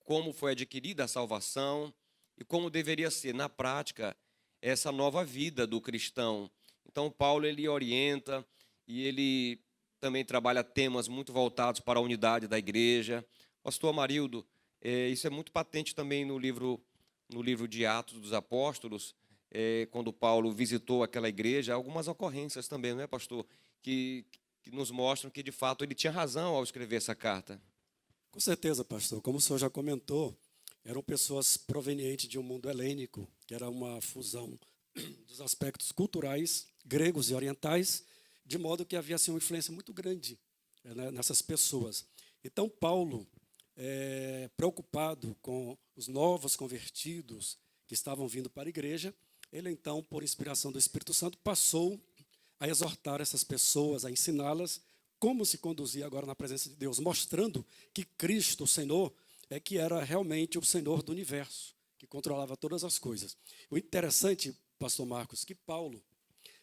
como foi adquirida a salvação e como deveria ser, na prática, essa nova vida do cristão. Então, Paulo ele orienta e ele também trabalha temas muito voltados para a unidade da igreja. Pastor Amarildo, isso é muito patente também no livro de Atos dos Apóstolos, quando Paulo visitou aquela igreja, algumas ocorrências também, não é, pastor, que nos mostram que, de fato, ele tinha razão ao escrever essa carta. Com certeza, pastor. Como o senhor já comentou, eram pessoas provenientes de um mundo helênico, que era uma fusão dos aspectos culturais, gregos e orientais, de modo que havia assim, uma influência muito grande nessas pessoas. Então, Paulo, preocupado com os novos convertidos que estavam vindo para a igreja, ele, então, por inspiração do Espírito Santo, passou a exortar essas pessoas, a ensiná-las como se conduzir agora na presença de Deus, mostrando que Cristo, o Senhor, que era realmente o Senhor do universo, que controlava todas as coisas. O interessante, pastor Marcos, que Paulo,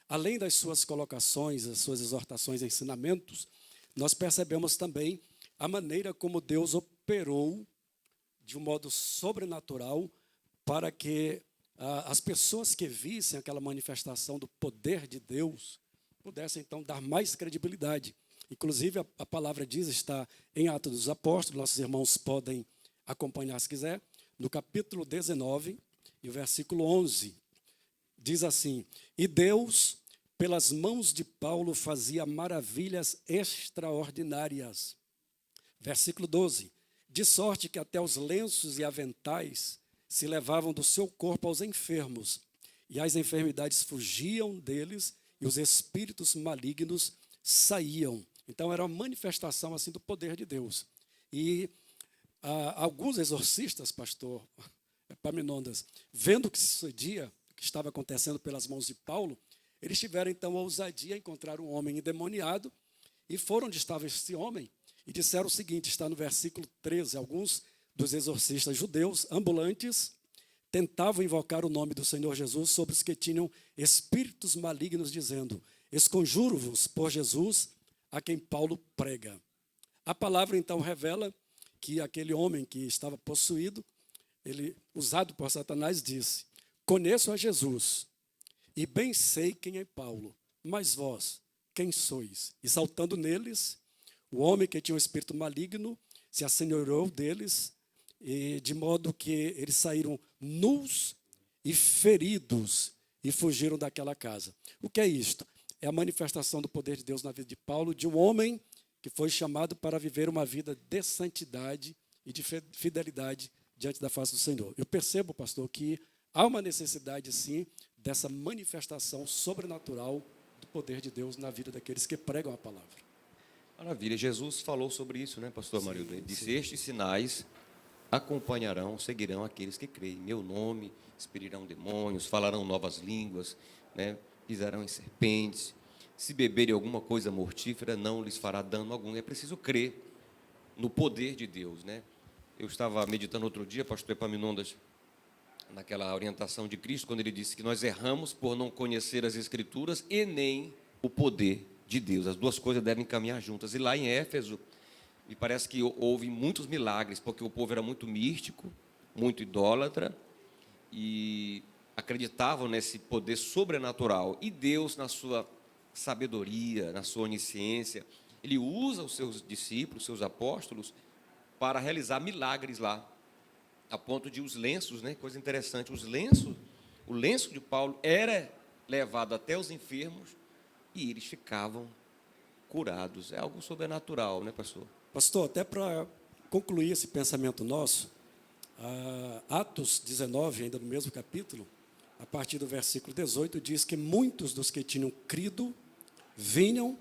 além das suas colocações, as suas exortações e ensinamentos, nós percebemos também a maneira como Deus operou de um modo sobrenatural para que as pessoas que vissem aquela manifestação do poder de Deus pudessem, então, dar mais credibilidade. Inclusive, a palavra diz, está em Atos dos Apóstolos, nossos irmãos podem acompanhar se quiser, no capítulo 19, e o versículo 11, diz assim: e Deus, pelas mãos de Paulo, fazia maravilhas extraordinárias. Versículo 12, de sorte que até os lenços e aventais se levavam do seu corpo aos enfermos, e as enfermidades fugiam deles, e os espíritos malignos saíam. Então, era uma manifestação assim do poder de Deus. E alguns exorcistas, pastor Epaminondas, vendo o que sucedia, o que estava acontecendo pelas mãos de Paulo, eles tiveram, então, a ousadia, encontrar um homem endemoniado, e foram onde estava esse homem, e disseram o seguinte, está no versículo 13, alguns dos exorcistas judeus ambulantes tentavam invocar o nome do Senhor Jesus sobre os que tinham espíritos malignos, dizendo: esconjuro-vos por Jesus, a quem Paulo prega. A palavra, então, revela que aquele homem que estava possuído, ele, usado por Satanás, disse: conheço a Jesus, e bem sei quem é Paulo, mas vós, quem sois? E saltando neles, o homem que tinha um espírito maligno se assenhorou deles, e de modo que eles saíram nus e feridos e fugiram daquela casa. O que é isto? É a manifestação do poder de Deus na vida de Paulo, de um homem que foi chamado para viver uma vida de santidade e de fidelidade diante da face do Senhor. Eu percebo, pastor, que há uma necessidade, sim, dessa manifestação sobrenatural do poder de Deus na vida daqueles que pregam a palavra. Maravilha. Jesus falou sobre isso, né, pastor Amarildo? Ele disse: estes sinais acompanharão, seguirão aqueles que creem. Em meu nome expelirão demônios, falarão novas línguas, né, pisarão em serpentes. Se beberem alguma coisa mortífera, não lhes fará dano algum. É preciso crer no poder de Deus, né? Eu estava meditando outro dia, pastor Epaminondas, naquela orientação de Cristo, quando ele disse que nós erramos por não conhecer as Escrituras e nem o poder de Deus. As duas coisas devem caminhar juntas. E lá em Éfeso, me parece que houve muitos milagres, porque o povo era muito místico, muito idólatra, e acreditavam nesse poder sobrenatural. E Deus, na sua sabedoria, na sua onisciência, ele usa os seus discípulos, seus apóstolos, para realizar milagres lá, a ponto de os lenços, né, coisa interessante, o lenço de Paulo era levado até os enfermos e eles ficavam curados. É algo sobrenatural, né, pastor? Pastor, até para concluir esse pensamento nosso, Atos 19, ainda no mesmo capítulo, a partir do versículo 18, diz que muitos dos que tinham crido vinham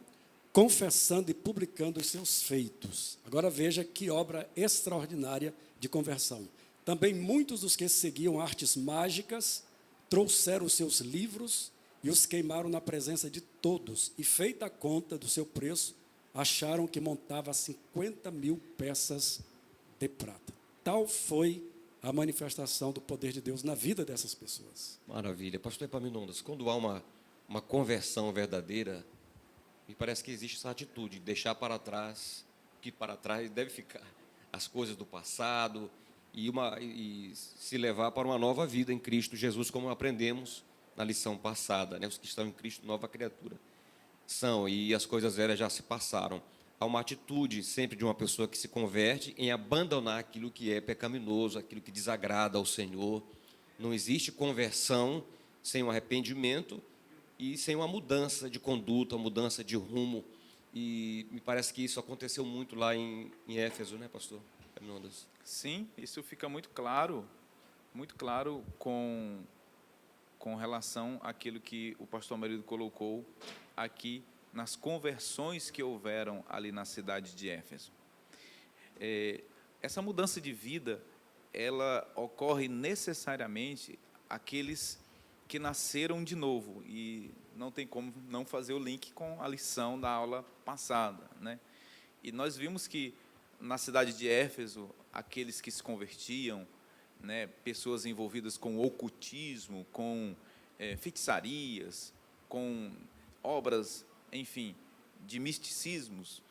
confessando e publicando os seus feitos. Agora veja que obra extraordinária de conversão. Também muitos dos que seguiam artes mágicas trouxeram os seus livros e os queimaram na presença de todos. E, feita a conta do seu preço, acharam que montava 50.000 peças de prata. Tal foi a manifestação do poder de Deus na vida dessas pessoas. Maravilha. Pastor Epaminondas, quando há uma conversão verdadeira, me parece que existe essa atitude de deixar para trás, que para trás deve ficar as coisas do passado e se levar para uma nova vida em Cristo Jesus, como aprendemos na lição passada, né? Os que estão em Cristo, nova criatura são, e as coisas velhas já se passaram. Há uma atitude sempre de uma pessoa que se converte em abandonar aquilo que é pecaminoso, aquilo que desagrada ao Senhor. Não existe conversão sem um arrependimento e sem uma mudança de conduta, uma mudança de rumo. E me parece que isso aconteceu muito lá em Éfeso, né, pastor Fernandes? Sim, isso fica muito claro com relação àquilo que o pastor Marido colocou aqui nas conversões que houveram ali na cidade de Éfeso. Essa mudança de vida, ela ocorre necessariamente àqueles que nasceram de novo, e não tem como não fazer o link com a lição da aula passada, né? E nós vimos que na cidade de Éfeso, aqueles que se convertiam, né, pessoas envolvidas com ocultismo, com feitiçarias, com obras, enfim, de misticismos,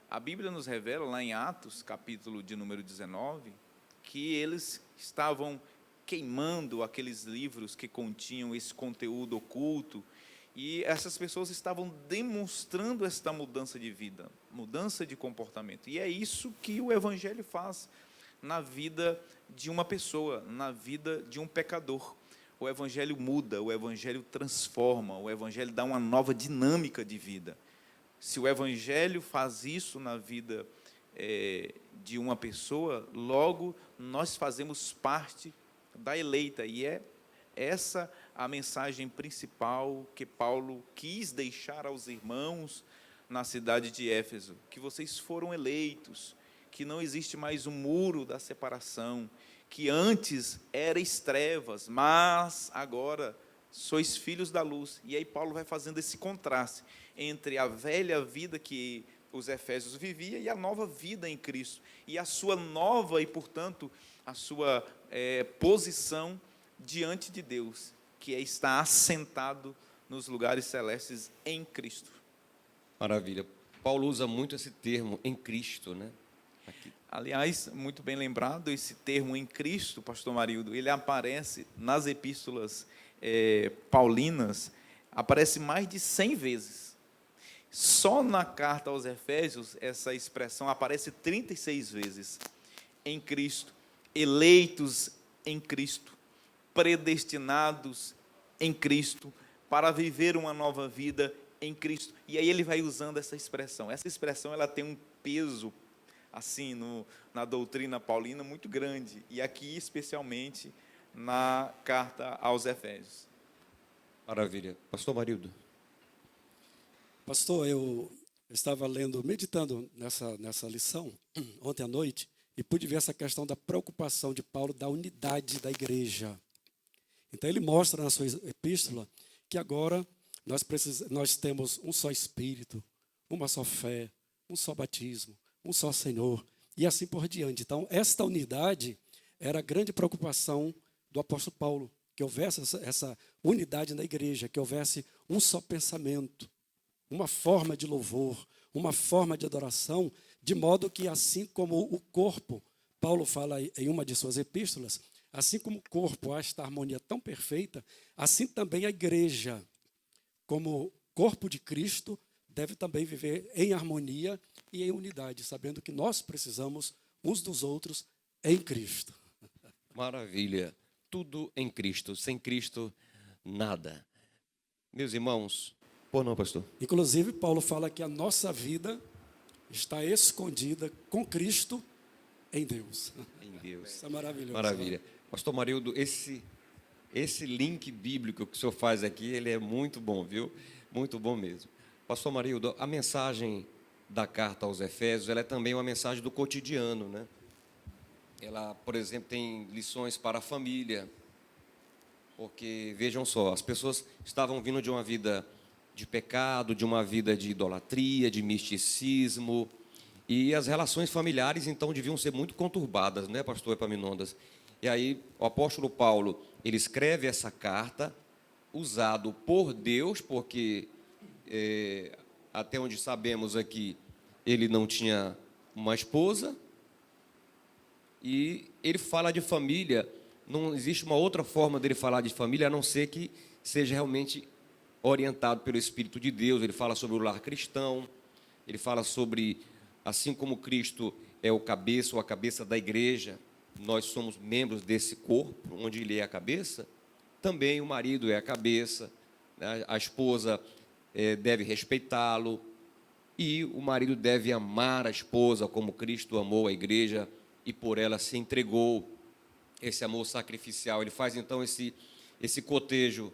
a Bíblia nos revela lá em Atos, capítulo de número 19, que eles estavam queimando aqueles livros que continham esse conteúdo oculto, e essas pessoas estavam demonstrando esta mudança de vida, mudança de comportamento. E é isso que o Evangelho faz na vida de uma pessoa, na vida de um pecador. O Evangelho muda, o Evangelho transforma, o Evangelho dá uma nova dinâmica de vida. Se o Evangelho faz isso na vida de uma pessoa, logo nós fazemos parte da eleita, e é essa a mensagem principal que Paulo quis deixar aos irmãos na cidade de Éfeso, que vocês foram eleitos, que não existe mais um muro da separação, que antes erais trevas, mas agora sois filhos da luz. E aí Paulo vai fazendo esse contraste entre a velha vida que os efésios viviam e a nova vida em Cristo, e a sua nova e, portanto, a sua posição diante de Deus, que é estar assentado nos lugares celestes em Cristo. Maravilha. Paulo usa muito esse termo, em Cristo, né? Aqui. Aliás, muito bem lembrado, esse termo em Cristo, pastor Marildo, ele aparece nas epístolas paulinas, aparece mais de 100 vezes. Só na carta aos Efésios, essa expressão aparece 36 vezes. Em Cristo, eleitos em Cristo, predestinados em Cristo, para viver uma nova vida em Cristo. E aí ele vai usando essa expressão. Essa expressão, ela tem um peso, assim, na doutrina paulina, muito grande. E aqui, especialmente, na carta aos Efésios. Maravilha. Pastor Marildo. Pastor, eu estava meditando nessa lição, ontem à noite, e pude ver essa questão da preocupação de Paulo da unidade da igreja. Então, ele mostra na sua epístola que agora nós temos um só Espírito, uma só fé, um só batismo, um só Senhor, e assim por diante. Então, esta unidade era a grande preocupação do apóstolo Paulo, que houvesse essa unidade na igreja, que houvesse um só pensamento, uma forma de louvor, uma forma de adoração, de modo que, assim como o corpo, Paulo fala em uma de suas epístolas, assim como o corpo há esta harmonia tão perfeita, assim também a igreja, como corpo de Cristo, deve também viver em harmonia e em unidade, sabendo que nós precisamos uns dos outros em Cristo. Maravilha. Tudo em Cristo. Sem Cristo, nada. Meus irmãos, por não, pastor? Inclusive, Paulo fala que a nossa vida está escondida com Cristo em Deus. Em Deus. Isso é maravilhoso. Maravilha. Pastor Marildo, esse esse link bíblico que o senhor faz aqui, ele é muito bom, viu? Muito bom mesmo. Pastor Marildo, a mensagem da carta aos Efésios, ela é também uma mensagem do cotidiano, né? Ela, por exemplo, tem lições para a família, porque, vejam só, as pessoas estavam vindo de uma vida de pecado, de uma vida de idolatria, de misticismo, e as relações familiares, então, deviam ser muito conturbadas, né, pastor Epaminondas? E aí, o apóstolo Paulo, ele escreve essa carta, usado por Deus, porque, até onde sabemos aqui, ele não tinha uma esposa, e ele fala de família. Não existe uma outra forma dele falar de família, a não ser que seja realmente orientado pelo Espírito de Deus. Ele fala sobre o lar cristão, ele fala sobre, assim como Cristo é o cabeça ou a cabeça da igreja, nós somos membros desse corpo, onde ele é a cabeça, também o marido é a cabeça, né? A esposa deve respeitá-lo, e o marido deve amar a esposa como Cristo amou a igreja e por ela se entregou. Esse amor sacrificial, ele faz então esse cotejo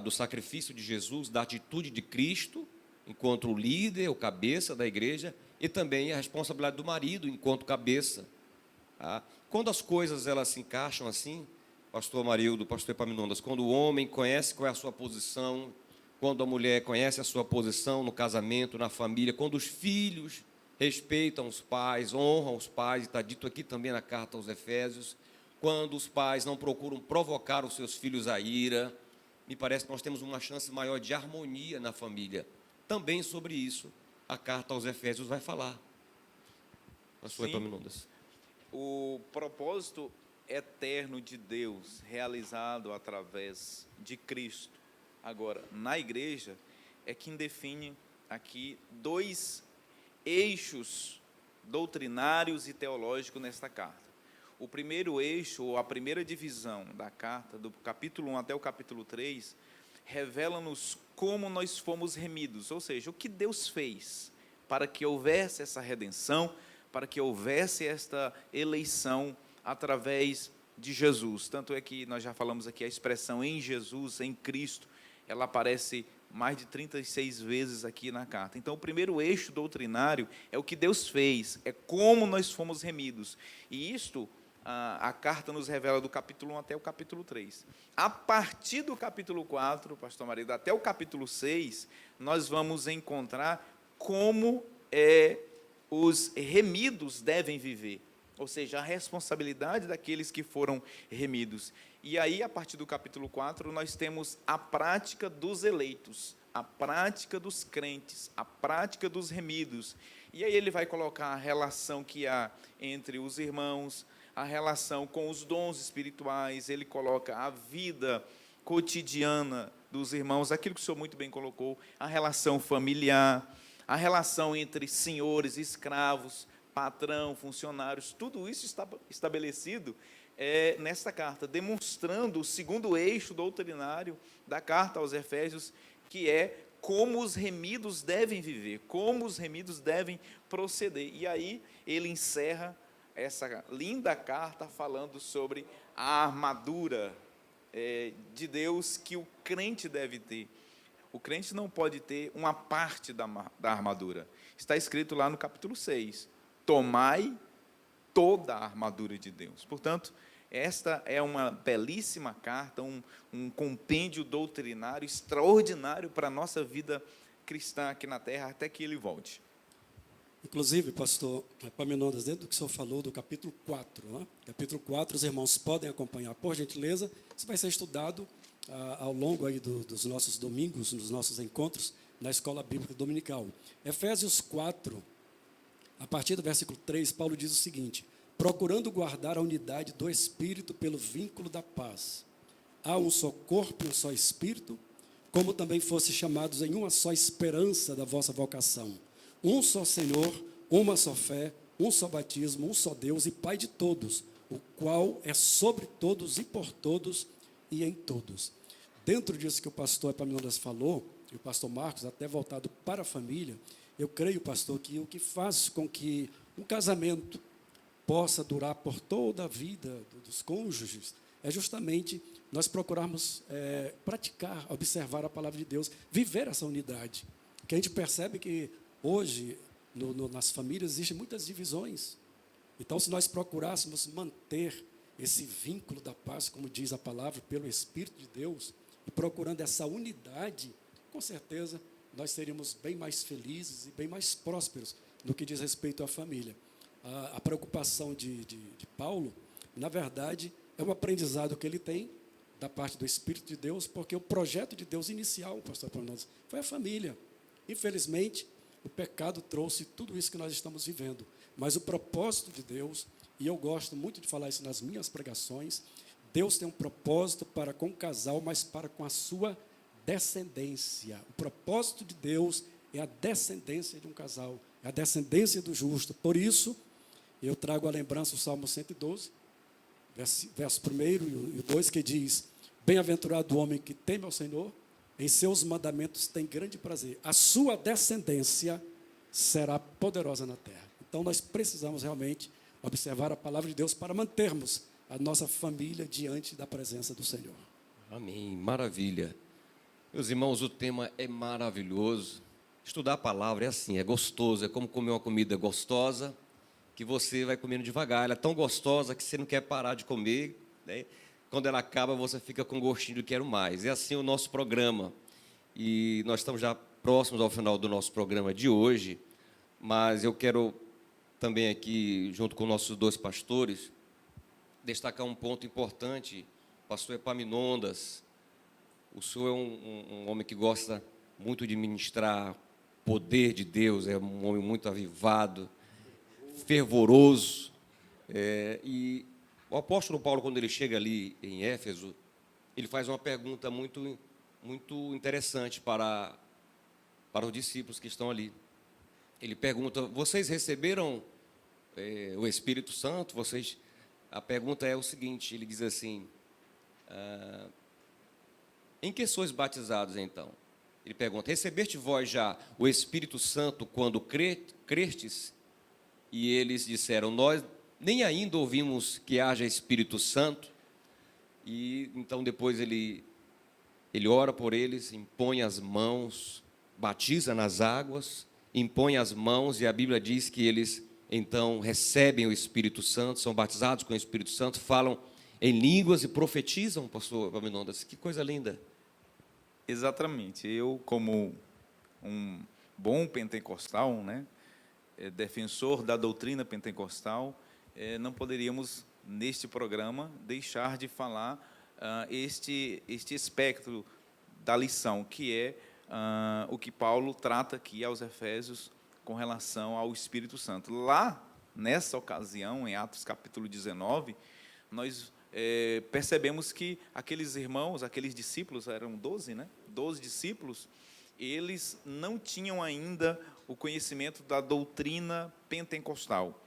do sacrifício de Jesus, da atitude de Cristo, enquanto o líder, o cabeça da igreja, e também a responsabilidade do marido, enquanto cabeça. Tá? Quando as coisas elas se encaixam assim, pastor Marildo, pastor Epaminondas, quando o homem conhece qual é a sua posição, quando a mulher conhece a sua posição no casamento, na família, quando os filhos respeitam os pais, honram os pais, está dito aqui também na carta aos Efésios, quando os pais não procuram provocar os seus filhos à ira, me parece que nós temos uma chance maior de harmonia na família. Também sobre isso, a carta aos Efésios vai falar. Pastor Epaminondas. O propósito eterno de Deus, realizado através de Cristo, agora, na igreja, é quem define aqui dois eixos doutrinários e teológicos nesta carta. O primeiro eixo, ou a primeira divisão da carta, do capítulo 1 até o capítulo 3, revela-nos como nós fomos remidos, ou seja, o que Deus fez para que houvesse essa redenção, para que houvesse esta eleição através de Jesus. Tanto é que nós já falamos aqui a expressão em Jesus, em Cristo, ela aparece mais de 36 vezes aqui na carta. Então, o primeiro eixo doutrinário é o que Deus fez, é como nós fomos remidos. E isto, a carta nos revela do capítulo 1 até o capítulo 3. A partir do capítulo 4, pastor Marido, até o capítulo 6, nós vamos encontrar como os remidos devem viver. Ou seja, a responsabilidade daqueles que foram remidos. E aí, a partir do capítulo 4, nós temos a prática dos eleitos, a prática dos crentes, a prática dos remidos. E aí ele vai colocar a relação que há entre os irmãos, a relação com os dons espirituais, ele coloca a vida cotidiana dos irmãos, aquilo que o senhor muito bem colocou, a relação familiar, a relação entre senhores e escravos, patrão, funcionários, tudo isso está estabelecido nesta carta, demonstrando o segundo eixo doutrinário da carta aos Efésios, que é como os remidos devem viver, como os remidos devem proceder. E aí ele encerra essa linda carta falando sobre a armadura de Deus que o crente deve ter. O crente não pode ter uma parte da armadura. Está escrito lá no capítulo 6, tomai toda a armadura de Deus. Portanto, esta é uma belíssima carta, um compêndio doutrinário extraordinário para a nossa vida cristã aqui na terra, até que ele volte. Inclusive, pastor Epaminondas, dentro do que o senhor falou do capítulo 4, né? Capítulo 4, os irmãos podem acompanhar, por gentileza, isso vai ser estudado ao longo aí dos nossos domingos, nos nossos encontros na Escola Bíblica Dominical. Efésios 4, a partir do versículo 3, Paulo diz o seguinte: procurando guardar a unidade do Espírito pelo vínculo da paz. Há um só corpo e um só Espírito, como também fosse chamados em uma só esperança da vossa vocação. Um só Senhor, uma só fé, um só batismo, um só Deus e Pai de todos, o qual é sobre todos e por todos e em todos. Dentro disso que o pastor Epaminondas falou, e o pastor Marcos, até voltado para a família, eu creio, pastor, que o que faz com que um casamento possa durar por toda a vida dos cônjuges é justamente nós procurarmos praticar, observar a palavra de Deus, viver essa unidade. Que a gente percebe que hoje, nas famílias, existem muitas divisões. Então, se nós procurássemos manter esse vínculo da paz, como diz a palavra, pelo Espírito de Deus, e procurando essa unidade, com certeza nós seríamos bem mais felizes e bem mais prósperos no que diz respeito à família. A preocupação de Paulo, na verdade, é um aprendizado que ele tem da parte do Espírito de Deus, porque o projeto de Deus inicial, pastor Fernandes, foi a família. Infelizmente, o pecado trouxe tudo isso que nós estamos vivendo. Mas o propósito de Deus, e eu gosto muito de falar isso nas minhas pregações, Deus tem um propósito para com o casal, mas para com a sua descendência. O propósito de Deus é a descendência de um casal, é a descendência do justo. Por isso, eu trago à lembrança o Salmo 112, verso 1 e 2, que diz: bem-aventurado o homem que teme ao Senhor, em seus mandamentos tem grande prazer. A sua descendência será poderosa na terra. Então, nós precisamos realmente observar a palavra de Deus para mantermos a nossa família diante da presença do Senhor. Amém, maravilha. Meus irmãos, o tema é maravilhoso. Estudar a palavra é assim, é gostoso, é como comer uma comida gostosa, que você vai comendo devagar. Ela é tão gostosa que você não quer parar de comer, né? Quando ela acaba, você fica com gostinho de quero mais. É assim o nosso programa. E nós estamos já próximos ao final do nosso programa de hoje, mas eu quero também aqui, junto com nossos dois pastores, destacar um ponto importante. Pastor Epaminondas, o senhor é um homem que gosta muito de ministrar poder de Deus, é um homem muito avivado, fervoroso. E o apóstolo Paulo, quando ele chega ali em Éfeso, ele faz uma pergunta muito, muito interessante para os discípulos que estão ali. Ele pergunta: vocês receberam o Espírito Santo? A pergunta é o seguinte, ele diz assim: em que sois batizados, então? Ele pergunta: recebeste vós já o Espírito Santo quando crestes? E eles disseram: nós nem ainda ouvimos que haja Espírito Santo. E então depois ele ora por eles, impõe as mãos, batiza nas águas, impõe as mãos, e a Bíblia diz que eles então recebem o Espírito Santo, são batizados com o Espírito Santo, falam em línguas e profetizam, pastor Epaminondas. Que coisa linda. Exatamente. Eu, como um bom pentecostal, né, defensor da doutrina pentecostal, não poderíamos, neste programa, deixar de falar este espectro da lição, que é o que Paulo trata aqui aos Efésios com relação ao Espírito Santo. Lá, nessa ocasião, em Atos capítulo 19, nós percebemos que aqueles irmãos, aqueles discípulos, eram 12, né? 12 discípulos, eles não tinham ainda o conhecimento da doutrina pentecostal.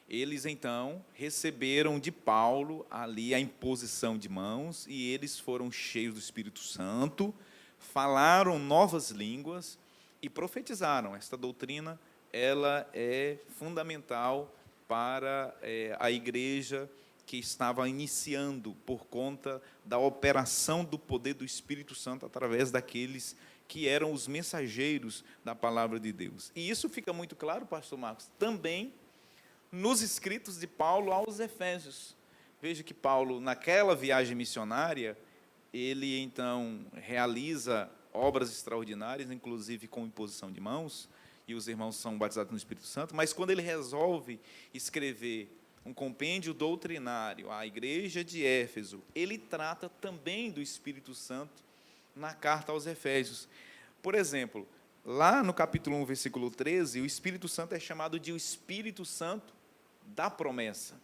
Eles, então, receberam de Paulo ali a imposição de mãos, e eles foram cheios do Espírito Santo, falaram novas línguas e profetizaram. Esta doutrina, ela é fundamental para a igreja que estava iniciando por conta da operação do poder do Espírito Santo através daqueles que eram os mensageiros da palavra de Deus. E isso fica muito claro, pastor Marcos, também nos escritos de Paulo aos Efésios. Veja que Paulo, naquela viagem missionária, ele então realiza obras extraordinárias, inclusive com imposição de mãos, e os irmãos são batizados no Espírito Santo, mas quando ele resolve escrever um compêndio doutrinário à igreja de Éfeso, ele trata também do Espírito Santo na carta aos Efésios. Por exemplo, lá no capítulo 1, versículo 13, o Espírito Santo é chamado de o Espírito Santo da promessa.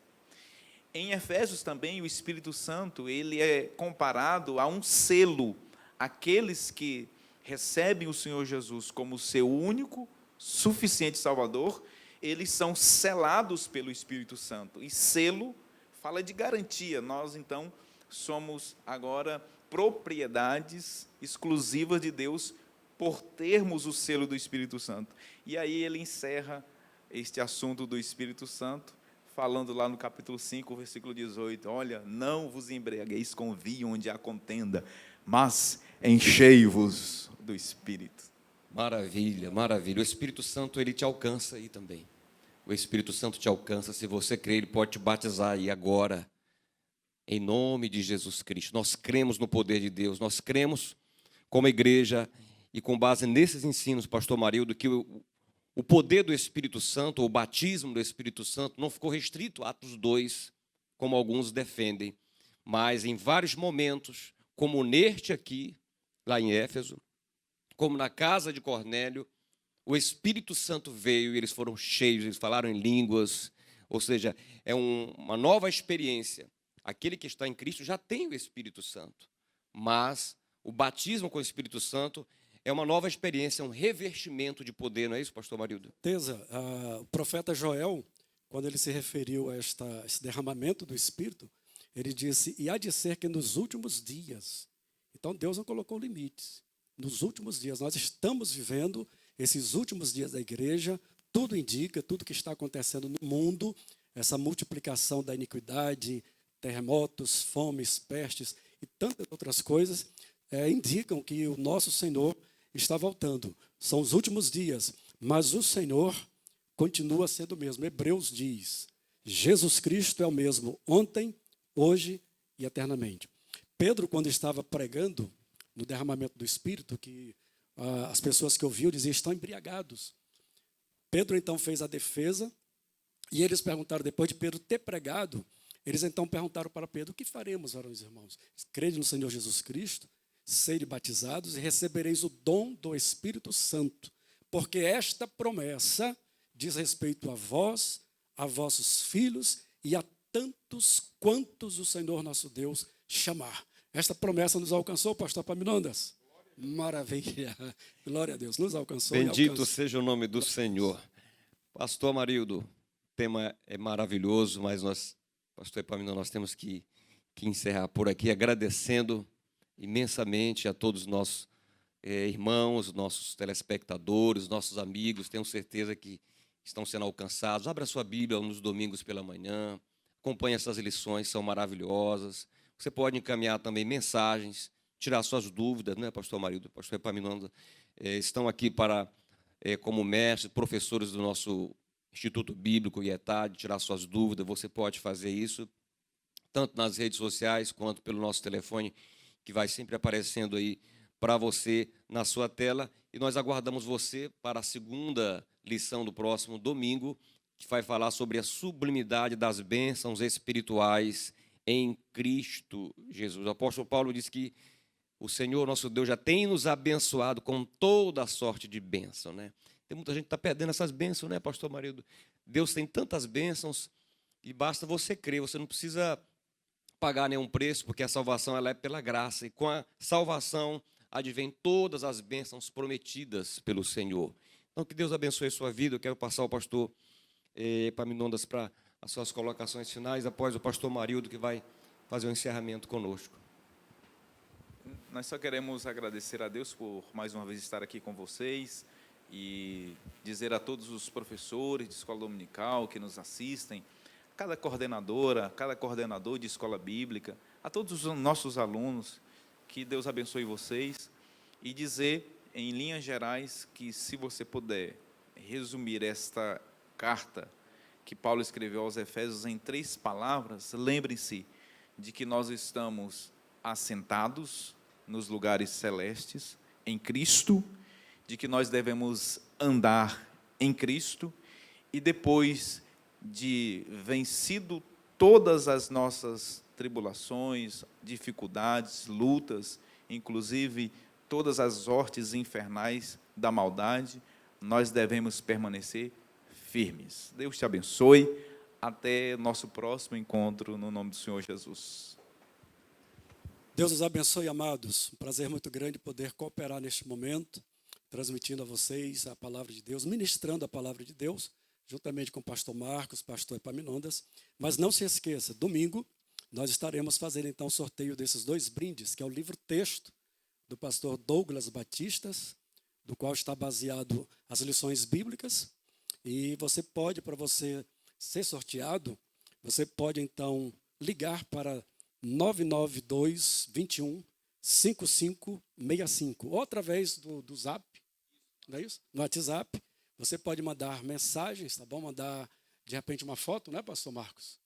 Em Efésios também, o Espírito Santo, ele é comparado a um selo. Aqueles que recebem o Senhor Jesus como seu único, suficiente Salvador, eles são selados pelo Espírito Santo. E selo fala de garantia. Nós, então, somos agora propriedades exclusivas de Deus por termos o selo do Espírito Santo. E aí ele encerra este assunto do Espírito Santo falando lá no capítulo 5, versículo 18, olha, não vos embriagueis com vinho onde há contenda, mas enchei-vos do Espírito. Maravilha, maravilha. O Espírito Santo, ele te alcança aí também. O Espírito Santo te alcança. Se você crer, ele pode te batizar aí agora. Em nome de Jesus Cristo. Nós cremos no poder de Deus. Nós cremos como igreja e com base nesses ensinos, pastor Marildo, que o poder do Espírito Santo, o batismo do Espírito Santo, não ficou restrito a Atos 2, como alguns defendem, mas em vários momentos, como neste aqui, lá em Éfeso, como na casa de Cornélio, o Espírito Santo veio e eles foram cheios, eles falaram em línguas, ou seja, é uma nova experiência. Aquele que está em Cristo já tem o Espírito Santo, mas o batismo com o Espírito Santo é uma nova experiência, um revestimento de poder, não é isso, pastor Marildo? Certeza. O profeta Joel, quando ele se referiu a esse derramamento do Espírito, ele disse, e há de ser que nos últimos dias, então Deus não colocou limites, nos últimos dias, nós estamos vivendo esses últimos dias da igreja, tudo indica, tudo que está acontecendo no mundo, essa multiplicação da iniquidade, terremotos, fomes, pestes e tantas outras coisas, indicam que o nosso Senhor está voltando. São os últimos dias, mas o Senhor continua sendo o mesmo. Hebreus diz, Jesus Cristo é o mesmo ontem, hoje e eternamente. Pedro, quando estava pregando no derramamento do Espírito, que as pessoas que ouviam diziam, estão embriagados. Pedro, então, fez a defesa, e eles perguntaram, depois de Pedro ter pregado, eles então perguntaram para Pedro, o que faremos, varões e irmãos? Crede no Senhor Jesus Cristo, sede batizados e recebereis o dom do Espírito Santo, porque esta promessa diz respeito a vós, a vossos filhos e a tantos quantos o Senhor nosso Deus chamar. Esta promessa nos alcançou, pastor Epaminondas? Maravilha, glória a Deus, nos alcançou. Bendito seja o nome do Senhor. Pastor Marildo, o tema é maravilhoso, mas nós, pastor Epaminondas, nós temos que encerrar por aqui, agradecendo imensamente a todos os nossos irmãos, nossos telespectadores, nossos amigos, tenho certeza que estão sendo alcançados. Abra sua Bíblia nos domingos pela manhã, acompanhe essas lições, são maravilhosas. Você pode encaminhar também mensagens, tirar suas dúvidas, né, pastor Marildo, pastor Epaminondas, estão aqui para, como mestres, professores do nosso Instituto Bíblico IETAD, tirar suas dúvidas, você pode fazer isso, tanto nas redes sociais, quanto pelo nosso telefone, que vai sempre aparecendo aí para você na sua tela, e nós aguardamos você para a segunda lição do próximo domingo, que vai falar sobre a sublimidade das bênçãos espirituais em Cristo Jesus. O apóstolo Paulo diz que o Senhor, nosso Deus, já tem nos abençoado com toda a sorte de bênção, né? Tem muita gente que está perdendo essas bênçãos, né, pastor Marildo? Deus tem tantas bênçãos e basta você crer, você não precisa pagar nenhum preço, porque a salvação ela é pela graça, e com a salvação advém todas as bênçãos prometidas pelo Senhor. Então, que Deus abençoe a sua vida. Eu quero passar ao pastor Epaminondas para as suas colocações finais, após o pastor Marildo, que vai fazer o encerramento conosco. Nós só queremos agradecer a Deus por mais uma vez estar aqui com vocês e dizer a todos os professores de escola dominical que nos assistem, cada coordenadora, cada coordenador de escola bíblica, a todos os nossos alunos, que Deus abençoe vocês, e dizer, em linhas gerais, que se você puder resumir esta carta que Paulo escreveu aos Efésios em 3 palavras, lembrem-se de que nós estamos assentados nos lugares celestes, em Cristo, de que nós devemos andar em Cristo, e depois de vencido todas as nossas tribulações, dificuldades, lutas, inclusive todas as hortes infernais da maldade, nós devemos permanecer firmes. Deus te abençoe. Até nosso próximo encontro, no nome do Senhor Jesus. Deus os abençoe, amados. Um prazer muito grande poder cooperar neste momento, transmitindo a vocês a palavra de Deus, ministrando a palavra de Deus, juntamente com o pastor Marcos, pastor Epaminondas. Mas não se esqueça, domingo, nós estaremos fazendo então o sorteio desses 2 brindes, que é o livro-texto do pastor Douglas Batistas, do qual está baseado as lições bíblicas. E você pode, para você ser sorteado, você pode então ligar para 992 21 5565, ou através do Zap, não é isso? No WhatsApp, você pode mandar mensagens, tá bom? Mandar, de repente, uma foto, né, pastor Marcos?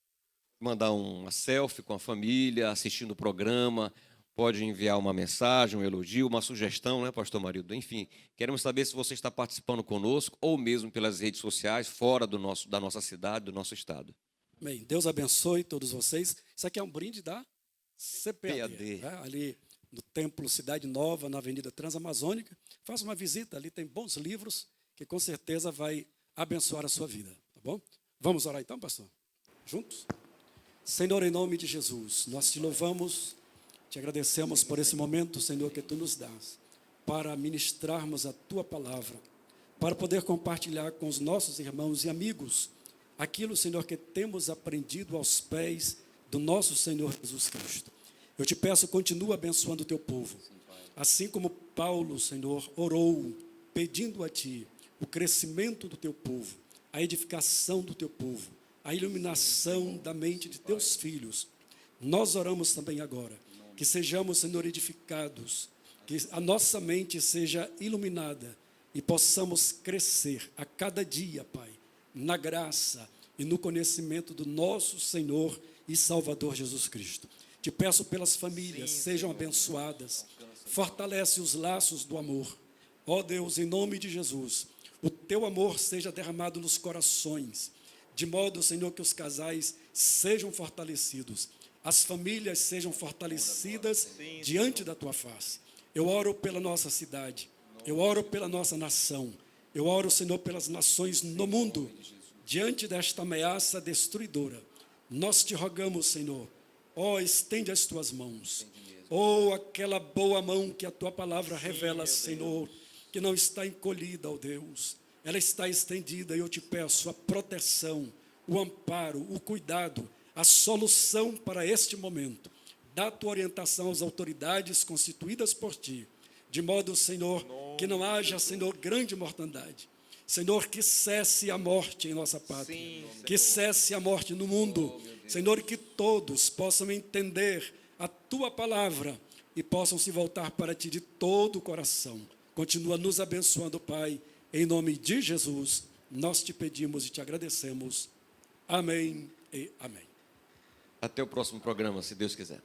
Mandar uma selfie com a família, assistindo o programa, pode enviar uma mensagem, um elogio, uma sugestão, né, pastor Marildo? Enfim, queremos saber se você está participando conosco ou mesmo pelas redes sociais, fora da nossa cidade, do nosso estado. Bem, Deus abençoe todos vocês. Isso aqui é um brinde da CPAD, né? Ali no Templo Cidade Nova, na Avenida Transamazônica. Faça uma visita, ali tem bons livros que com certeza vai abençoar a sua vida, tá bom? Vamos orar então, pastor? Juntos? Senhor, em nome de Jesus, nós te louvamos, te agradecemos por esse momento, Senhor, que tu nos dás, para ministrarmos a tua palavra, para poder compartilhar com os nossos irmãos e amigos aquilo, Senhor, que temos aprendido aos pés do nosso Senhor Jesus Cristo. Eu te peço, continua abençoando o teu povo. Assim como Paulo, Senhor, orou, pedindo a ti o crescimento do teu povo, a edificação do teu povo, a iluminação da mente de teus filhos. Nós oramos também agora, que sejamos, Senhor, edificados, que a nossa mente seja iluminada e possamos crescer a cada dia, Pai, na graça e no conhecimento do nosso Senhor e Salvador Jesus Cristo. Te peço pelas famílias, sejam abençoadas, fortalece os laços do amor. Ó Deus, em nome de Jesus, o teu amor seja derramado nos corações, de modo, Senhor, que os casais sejam fortalecidos, as famílias sejam fortalecidas diante da tua face. Eu oro pela nossa cidade, eu oro pela nossa nação, eu oro, Senhor, pelas nações no mundo, diante desta ameaça destruidora. Nós te rogamos, Senhor, estende as tuas mãos. Aquela boa mão que a tua palavra revela, Senhor, que não está encolhida, ó Deus. Ela está estendida e eu te peço a proteção, o amparo, o cuidado, a solução para este momento. Dá a tua orientação às autoridades constituídas por ti, de modo, Senhor, que não haja, Senhor, grande mortandade. Senhor, que cesse a morte em nossa pátria, que cesse a morte no mundo. Senhor, que todos possam entender a tua palavra e possam se voltar para ti de todo o coração. Continua nos abençoando, Pai, em nome de Jesus, nós te pedimos e te agradecemos. Amém e amém. Até o próximo programa, se Deus quiser.